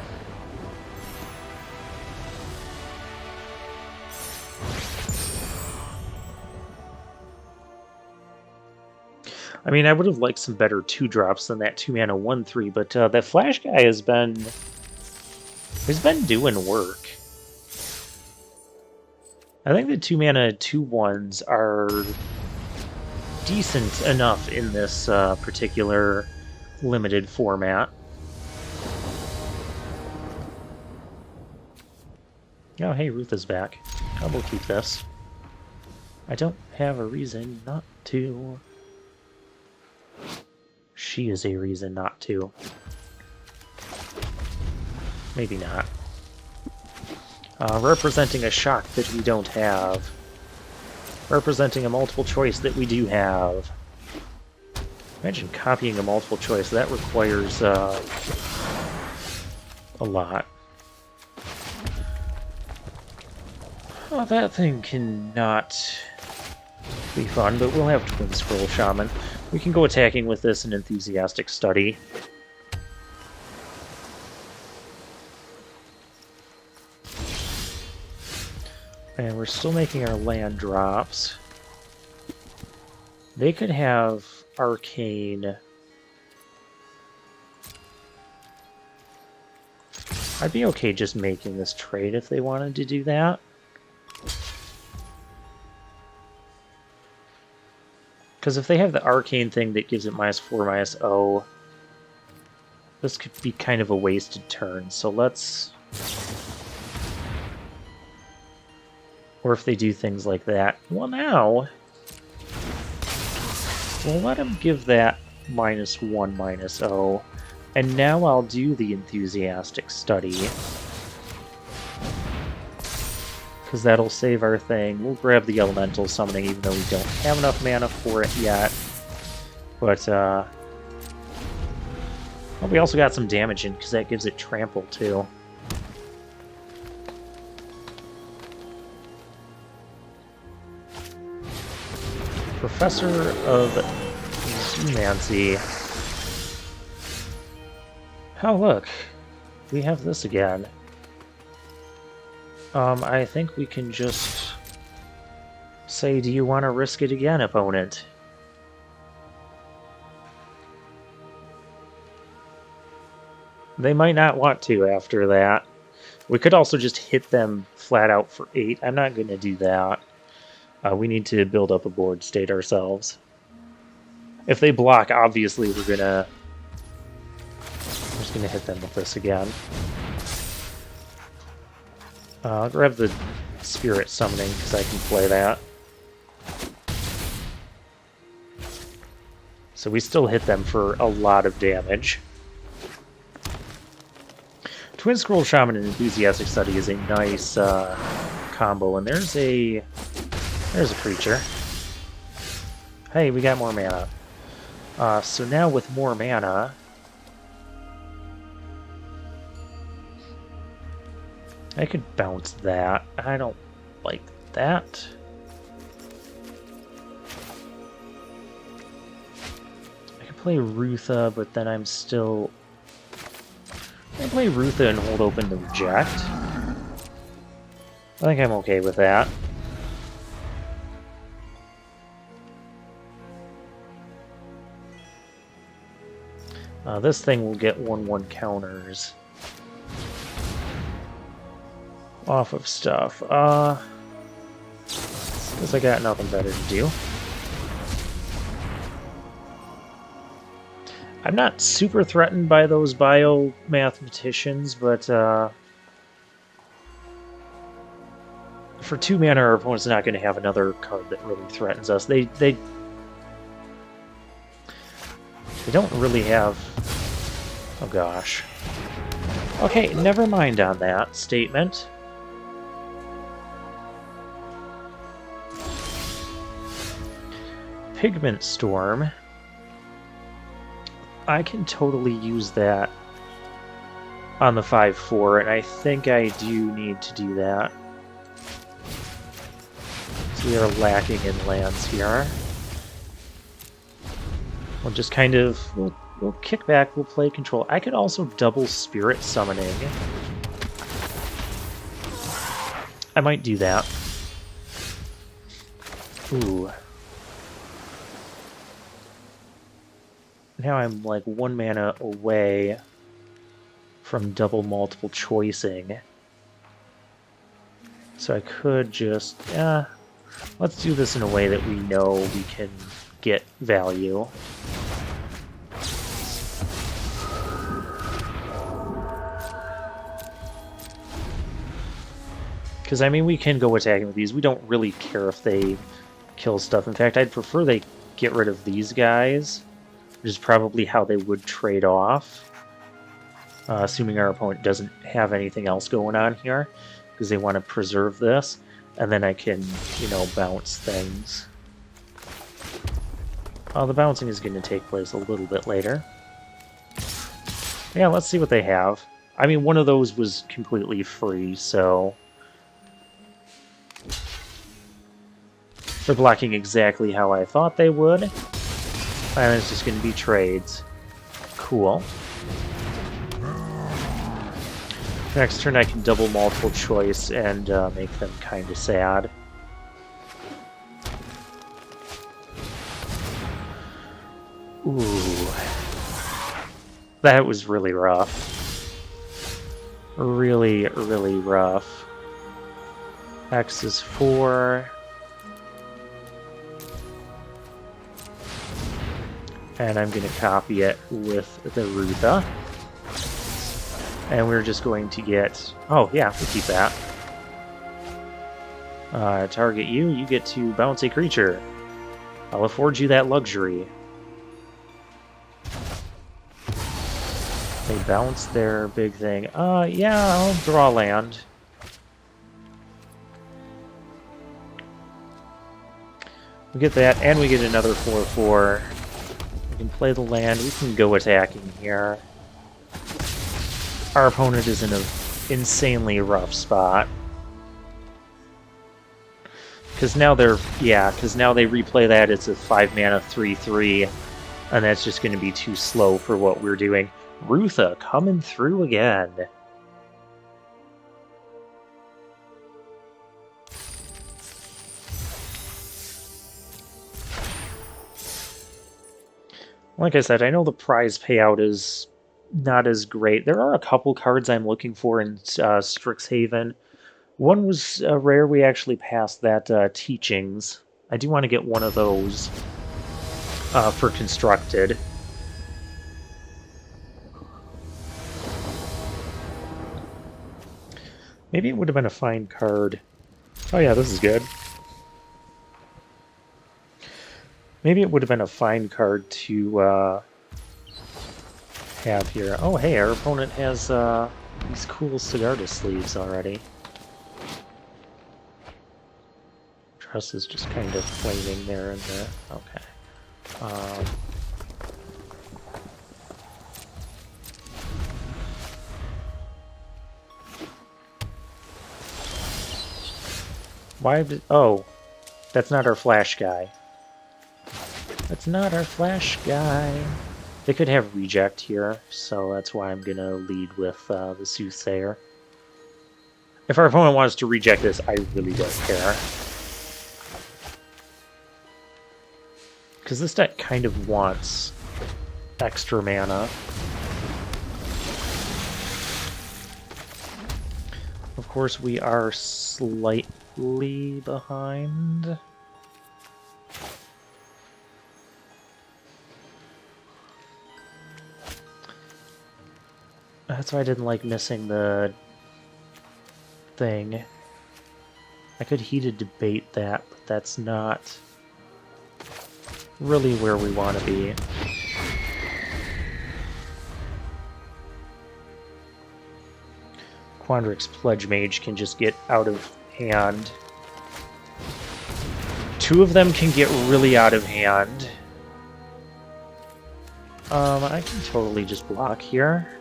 I mean, I would have liked some better 2-drops than that 2-mana 1/3, but that Flash guy has been doing work. I think the 2-mana 2/1s are decent enough in this particular limited format. Oh, hey, Rootha's back. I will keep this. I don't have a reason not to. She is a reason not to. Maybe not. Representing a shock that we don't have. Representing a multiple choice that we do have. Imagine copying a multiple choice. That requires a lot. Oh, that thing cannot be fun, but we'll have Twin Scroll Shaman. We can go attacking with this and Enthusiastic Study. And we're still making our land drops. They could have Arcane. I'd be okay just making this trade if they wanted to do that. Because if they have the Arcane thing that gives it -4/-0, this could be kind of a wasted turn, so let's... Or if they do things like that. Well, now... We'll let him give that -1/-0, and now I'll do the Enthusiastic Study. Because that'll save our thing. We'll grab the Elemental Summoning, even though we don't have enough mana for it yet. But, well, we also got some damage in, because that gives it Trample, too. Professor of Zoomancy. Oh, look. We have this again. I think we can just say, do you want to risk it again, opponent? They might not want to after that. We could also just hit them flat out for 8. I'm not going to do that. We need to build up a board state ourselves. If they block, obviously we're just going to hit them with this again. I'll grab the Spirit Summoning, because I can play that. So we still hit them for a lot of damage. Twin Scroll Shaman and Enthusiastic Study is a nice combo, and there's a creature. Hey, we got more mana. So now with more mana, I could bounce that. I don't like that. I could play Rootha, but then I'm still... I can play Rootha and hold open the reject. I think I'm okay with that. This thing will get 1/1 counters off of stuff. Guess I got nothing better to do. I'm not super threatened by those biomathematicians, but for 2 mana, our opponent's not going to have another card that really threatens us. They don't really have... Oh gosh. Okay, never mind on that statement. Pigment Storm. I can totally use that on the 5/4, and I think I do need to do that. So we are lacking in lands here. We'll just kind of... We'll kick back, we'll play control. I could also double Spirit Summoning. I might do that. Ooh. Now I'm like 1 mana away from double multiple choicing. So I could just... let's do this in a way that we know we can get value. Because, I mean, we can go attacking with these. We don't really care if they kill stuff. In fact, I'd prefer they get rid of these guys, which is probably how they would trade off. Assuming our opponent doesn't have anything else going on here, because they want to preserve this. And then I can, you know, bounce things. The bouncing is going to take place a little bit later. Yeah, let's see what they have. I mean, one of those was completely free, so... They're blocking exactly how I thought they would. And it's just going to be trades. Cool. Next turn I can double multiple choice and make them kind of sad. Ooh. That was really rough. Really, really rough. X is 4. And I'm going to copy it with the Rootha. And we're just going to get... Oh, yeah, we'll keep that. Target you, you get to bounce a creature. I'll afford you that luxury. They bounce their big thing. Yeah, I'll draw land. We get that, and we get another 4/4. We can play the land. We can go attacking here. Our opponent is in an insanely rough spot. Because now they're... Yeah, because now they replay that. It's a 5 mana 3/3. And that's just going to be too slow for what we're doing. Rootha coming through again. Like I said, I know the prize payout is not as great. There are a couple cards I'm looking for in Strixhaven. One was rare. We actually passed that Teachings. I do want to get one of those for Constructed. Maybe it would have been a fine card. Oh yeah, this is good. Maybe it would have been a fine card to have here. Oh, hey, our opponent has these cool Siddhartha sleeves already. Truss is just kind of flaming there and there. Okay. Why did... Oh, that's not our flash guy. That's not our flash guy. They could have reject here, so that's why I'm gonna lead with the Soothsayer. If our opponent wants to reject this, I really don't care. Because this deck kind of wants extra mana. Of course, we are slightly behind. That's why I didn't like missing the thing. I could heated debate that, but that's not really where we want to be. Quandrix Pledge Mage can just get out of hand. Two of them can get really out of hand. I can totally just block here.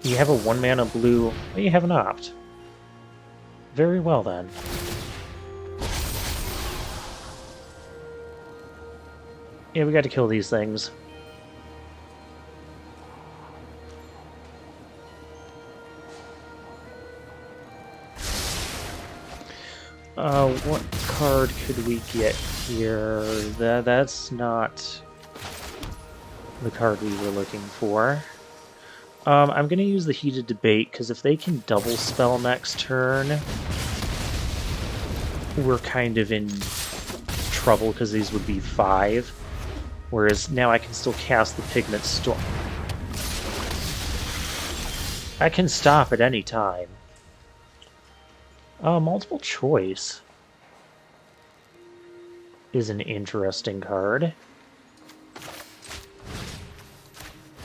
You have a 1-mana blue. Well, you have an opt. Very well then. Yeah, we got to kill these things. What card could we get here? That's not the card we were looking for. I'm going to use the Heated Debate, because if they can double spell next turn, we're kind of in trouble, because these would be 5. Whereas now I can still cast the Pigment Storm. I can stop at any time. Multiple Choice is an interesting card.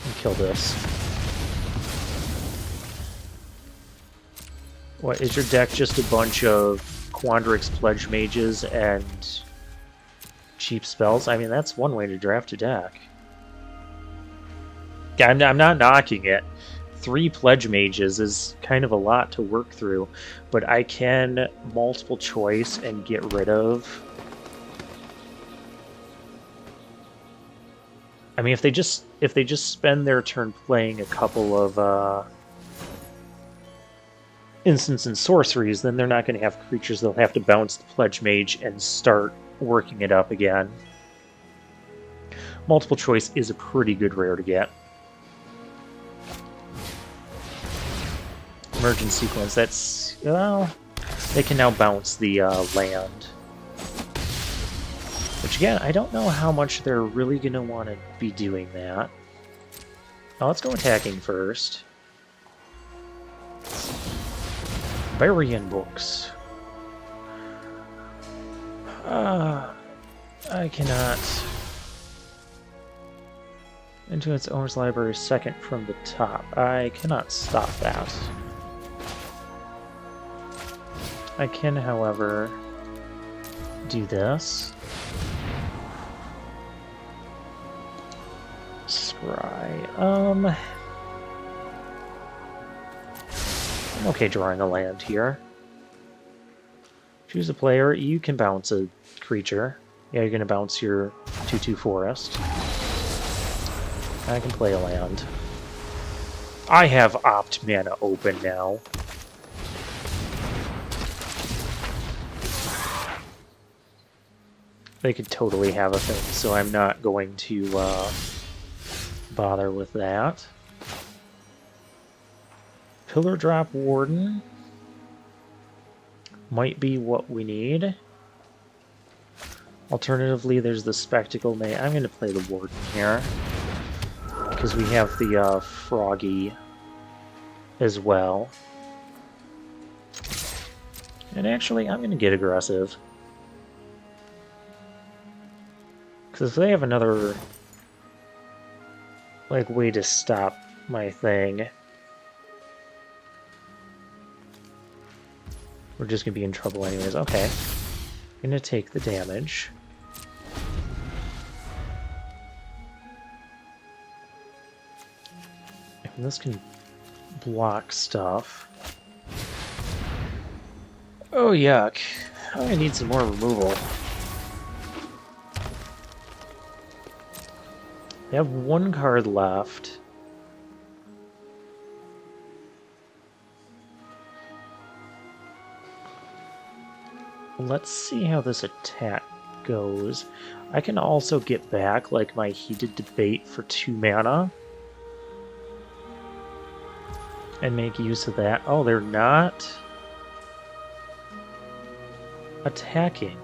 And kill this. What, is your deck just a bunch of Quandrix Pledge Mages and cheap spells? I mean, that's one way to draft a deck. Yeah, I'm not knocking it. 3 Pledge Mages is kind of a lot to work through, but I can multiple choice and get rid of... I mean, if they just spend their turn playing a couple of instants and sorceries, then they're not going to have creatures. They'll have to bounce the Pledge Mage and start working it up again. Multiple choice is a pretty good rare to get. Emergent Sequence, that's... well, they can now bounce the land. Which again, I don't know how much they're really going to want to be doing that. Now let's go attacking first. Barian Books. I cannot... Into its owner's library, second from the top. I cannot stop that. I can, however, do this. Scry. I'm okay drawing a land here. Choose a player. You can bounce a creature. Yeah, you're going to bounce your 2/2 forest. I can play a land. I have opt mana open now. They could totally have a thing, so I'm not going to bother with that. Pillar Drop Warden might be what we need. Alternatively, there's the Spectacle May. I'm going to play the Warden here, because we have the Froggy as well. And actually, I'm going to get aggressive. Because if they have another, like, way to stop my thing, we're just gonna be in trouble anyways. Okay. Gonna take the damage. And this can block stuff. Oh, yuck. I need some more removal. I have one card left. Let's see how this attack goes. I can also get back, like, my Heated Debate for 2 mana. And make use of that. Oh, they're not attacking.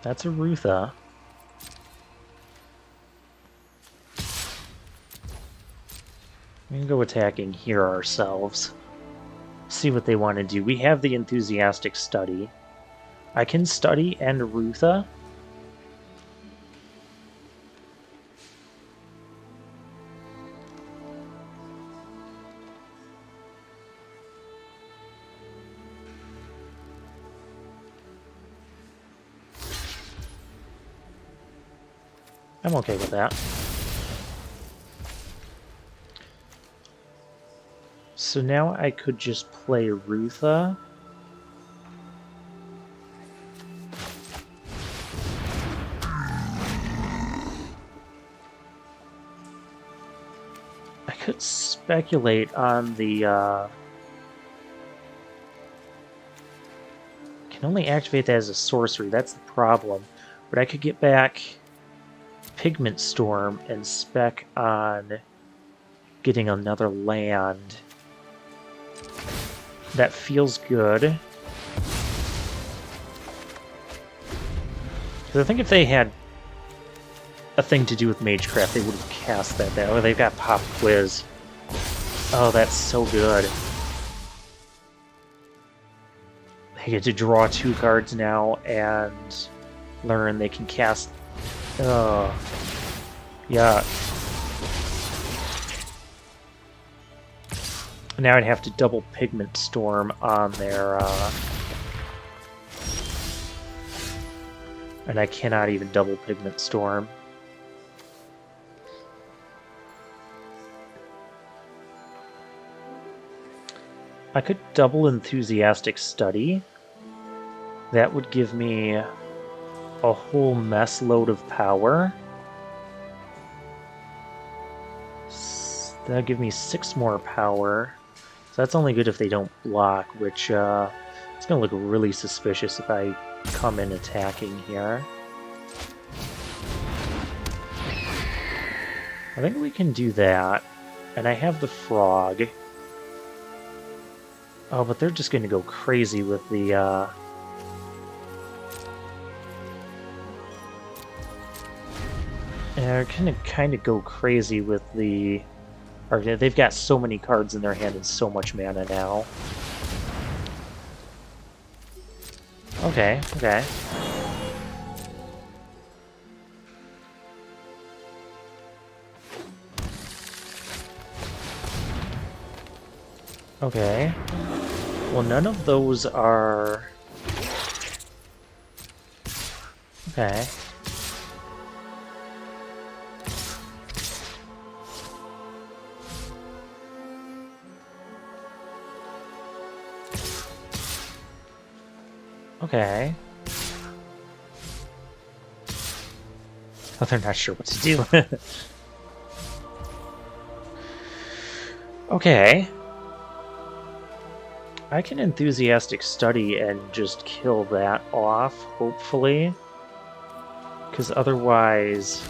That's a Rootha. We can go attacking here ourselves. See what they want to do. We have the Enthusiastic Study. I can study and Rootha. I'm okay with that. So now I could just play Rootha. I could speculate on the... can only activate that as a sorcery, that's the problem. But I could get back Pigment Storm and spec on getting another land. That feels good. Because I think if they had a thing to do with Magecraft, they would have cast that there. Oh, they've got Pop Quiz. Oh, that's so good. They get to draw 2 cards now and learn they can cast... Oh, yeah. Now I'd have to double Pigment Storm on their, and I cannot even double Pigment Storm. I could double Enthusiastic Study. That would give me a whole mess load of power. That'll give me 6 more power. So that's only good if they don't block, which it's going to look really suspicious if I come in attacking here. I think we can do that. And I have the frog. Oh, but they're just going to go crazy with the... they're going to kind of go crazy with the... Or they've got so many cards in their hand and so much mana now. Okay, okay. Okay. Well, none of those are... Okay. Okay. Oh, they're not sure what to do. Okay. I can Enthusiastic Study and just kill that off, hopefully. Because otherwise...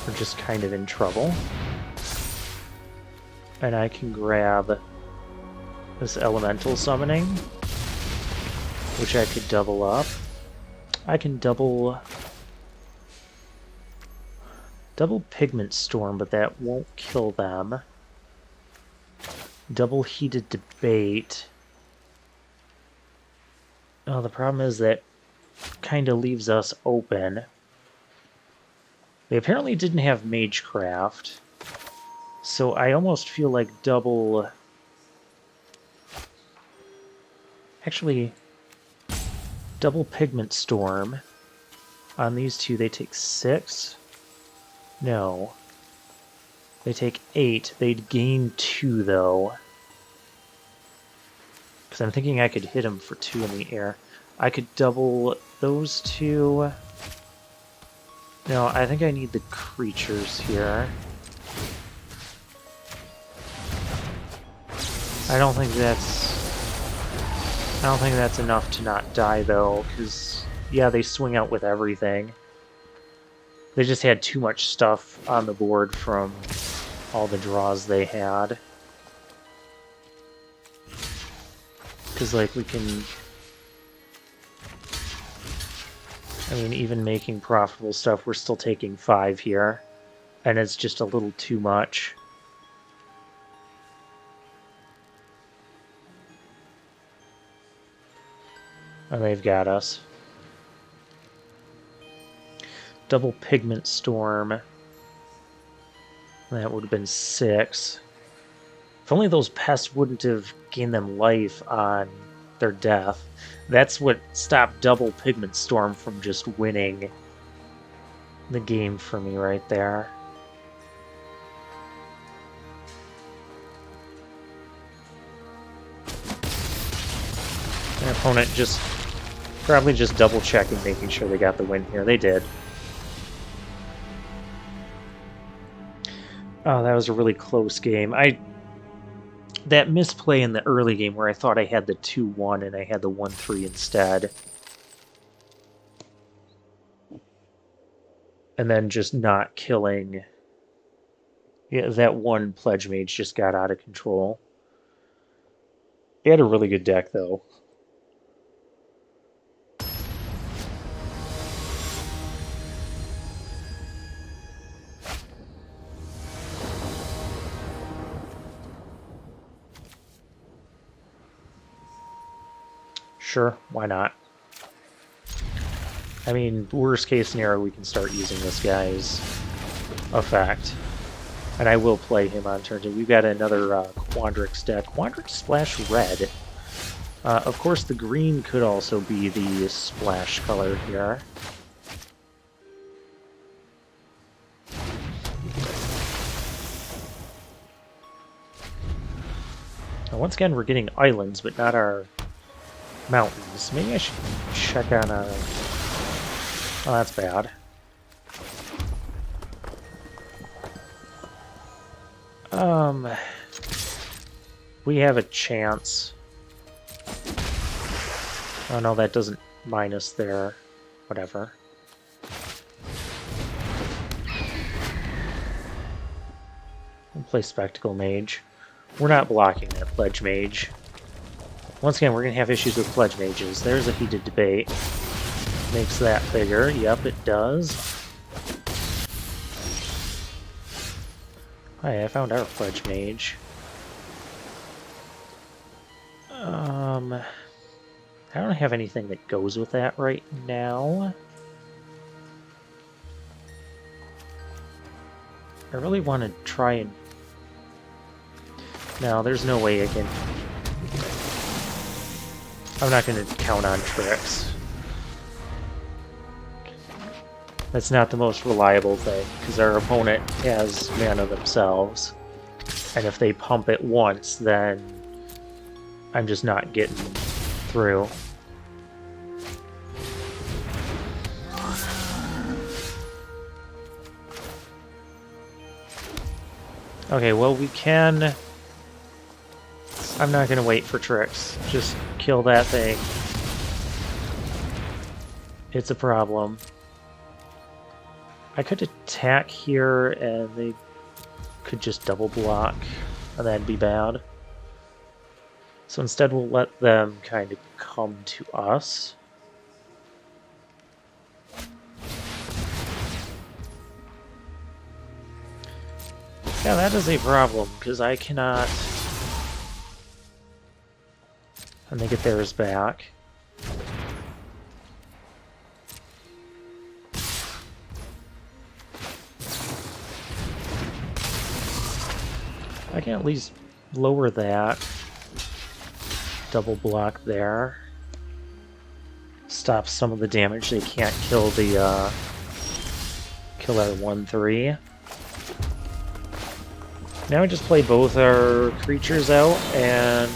we're just kind of in trouble. And I can grab this Elemental Summoning. which I could double up. I can double Pigment Storm, but that won't kill them. Double Heated Debate. Oh, the problem is that kind of leaves us open. They apparently didn't have Magecraft, so I almost feel like double... Actually, double Pigment Storm. On these two, they take 6. No. They take 8. They'd gain 2, though. Because I'm thinking I could hit them for 2 in the air. I could double those 2. No, I think I need the creatures here. I don't think that's enough to not die, though, because, yeah, they swing out with everything. They just had too much stuff on the board from all the draws they had. Because, like, we can... I mean, even making profitable stuff, we're still taking 5 here. And it's just a little too much. And they've got us. Double Pigment Storm. That would have been 6. If only those pests wouldn't have gained them life on their death. That's what stopped double Pigment Storm from just winning the game for me right there. My opponent probably just double checking, making sure they got the win here. They did. Oh, that was a really close game. That misplay in the early game where I thought I had the 2-1 and I had the 1-3 instead. And then just not killing. Yeah, that one Pledge Mage just got out of control. He had a really good deck, though. Sure, why not? I mean, worst case scenario, we can start using this guy's effect. And I will play him on turn 2. We've got another Quandrix deck. Quandrix Splash Red. Of course, the green could also be the splash color here. Now, once again, we're getting islands, but not our mountains. Maybe I should check on a... Oh, that's bad. We have a chance. Oh no, that doesn't minus their... whatever. We'll play Spectacle Mage. We're not blocking that Pledge Mage. Once again, we're going to have issues with Pledge Mages. There's a Heated Debate. Makes that bigger. Yep, it does. Hi, I found our Pledge Mage. I don't have anything that goes with that right now. I really want to try and... No, there's no way I can... I'm not going to count on tricks. That's not the most reliable thing, because our opponent has mana themselves. And if they pump it once, then I'm just not getting through. Okay, well, we can... I'm not going to wait for tricks. Just kill that thing. It's a problem. I could attack here and they could just double block, and that'd be bad. So instead we'll let them kind of come to us. Yeah, that is a problem, because I cannot... And they get theirs back. I can at least lower that. Double block there. Stop some of the damage. They can't kill the kill our 1/3. Now we just play both our creatures out and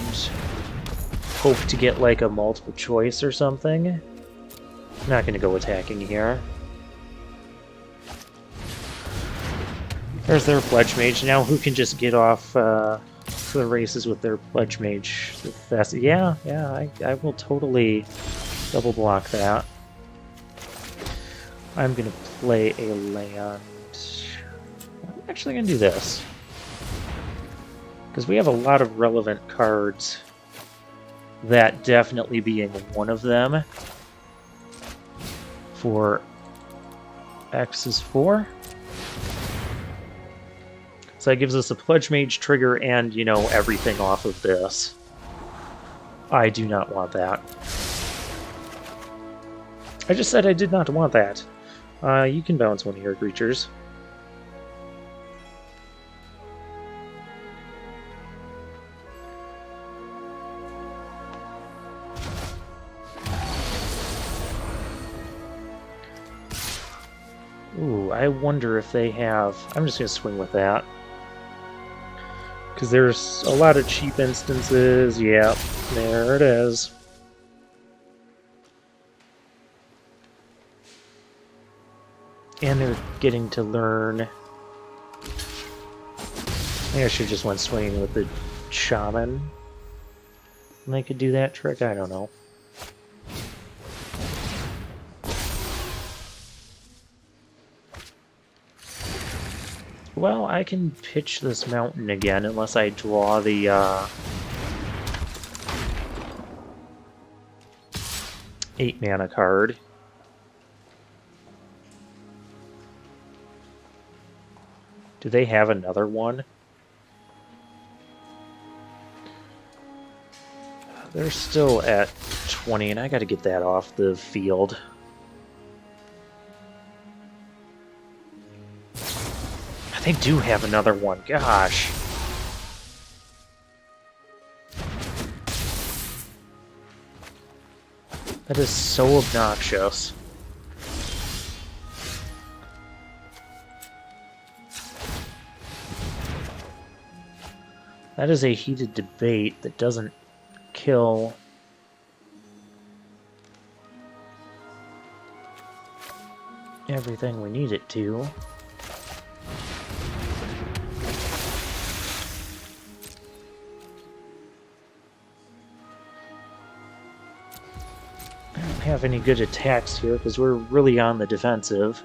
hope to get like a multiple choice or something. I'm not gonna go attacking here. There's their Pledge Mage. Now who can just get off to the races with their Pledge Mage the fast? Yeah, I will totally double block that. I'm gonna play a land. I'm actually gonna do this. Because we have a lot of relevant cards. That definitely being one of them. For X is 4. So that gives us a Pledge Mage trigger and, you know, everything off of this. I do not want that. I just said I did not want that. You can bounce one of your creatures. Ooh, I wonder if they have... I'm just going to swing with that. Because there's a lot of cheap instances. Yeah, there it is. And they're getting to learn... I think I should just went swinging with the Shaman. And they could do that trick? I don't know. Well, I can pitch this mountain again unless I draw the 8 mana card. Do they have another one? They're still at 20, and I gotta get that off the field. They do have another one. Gosh. That is so obnoxious. That is a heated debate that doesn't kill... everything we need it to. Have any good attacks here because we're really on the defensive.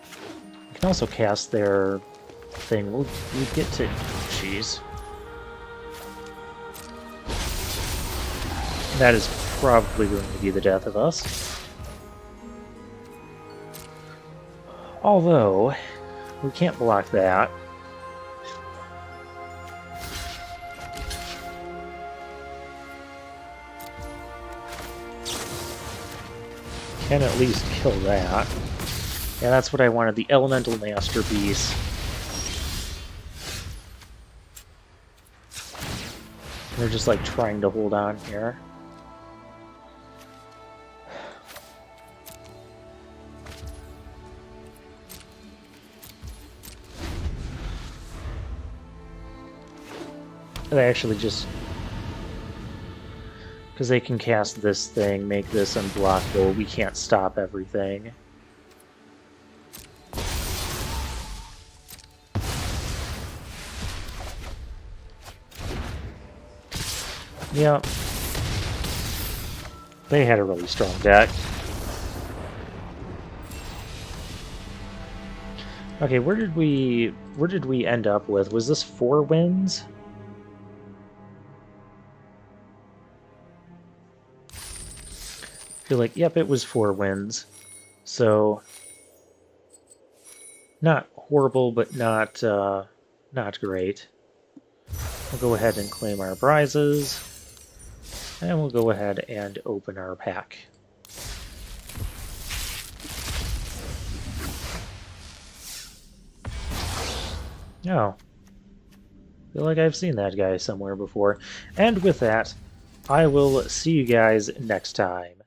You can also cast their thing. We'll get to... Jeez. That is probably going to be the death of us. Although, we can't block that. Can at least kill that. Yeah, that's what I wanted, the Elemental Masterpiece. They're just like trying to hold on here. They actually just... Because they can cast this thing, make this unblockable. We can't stop everything. Yeah. They had a really strong deck. Okay, where did we end up with? Was this 4 wins? feel like, yep, it was 4 wins. So, not horrible, but not great. We'll go ahead and claim our prizes. And we'll go ahead and open our pack. Oh. Feel like I've seen that guy somewhere before. And with that, I will see you guys next time.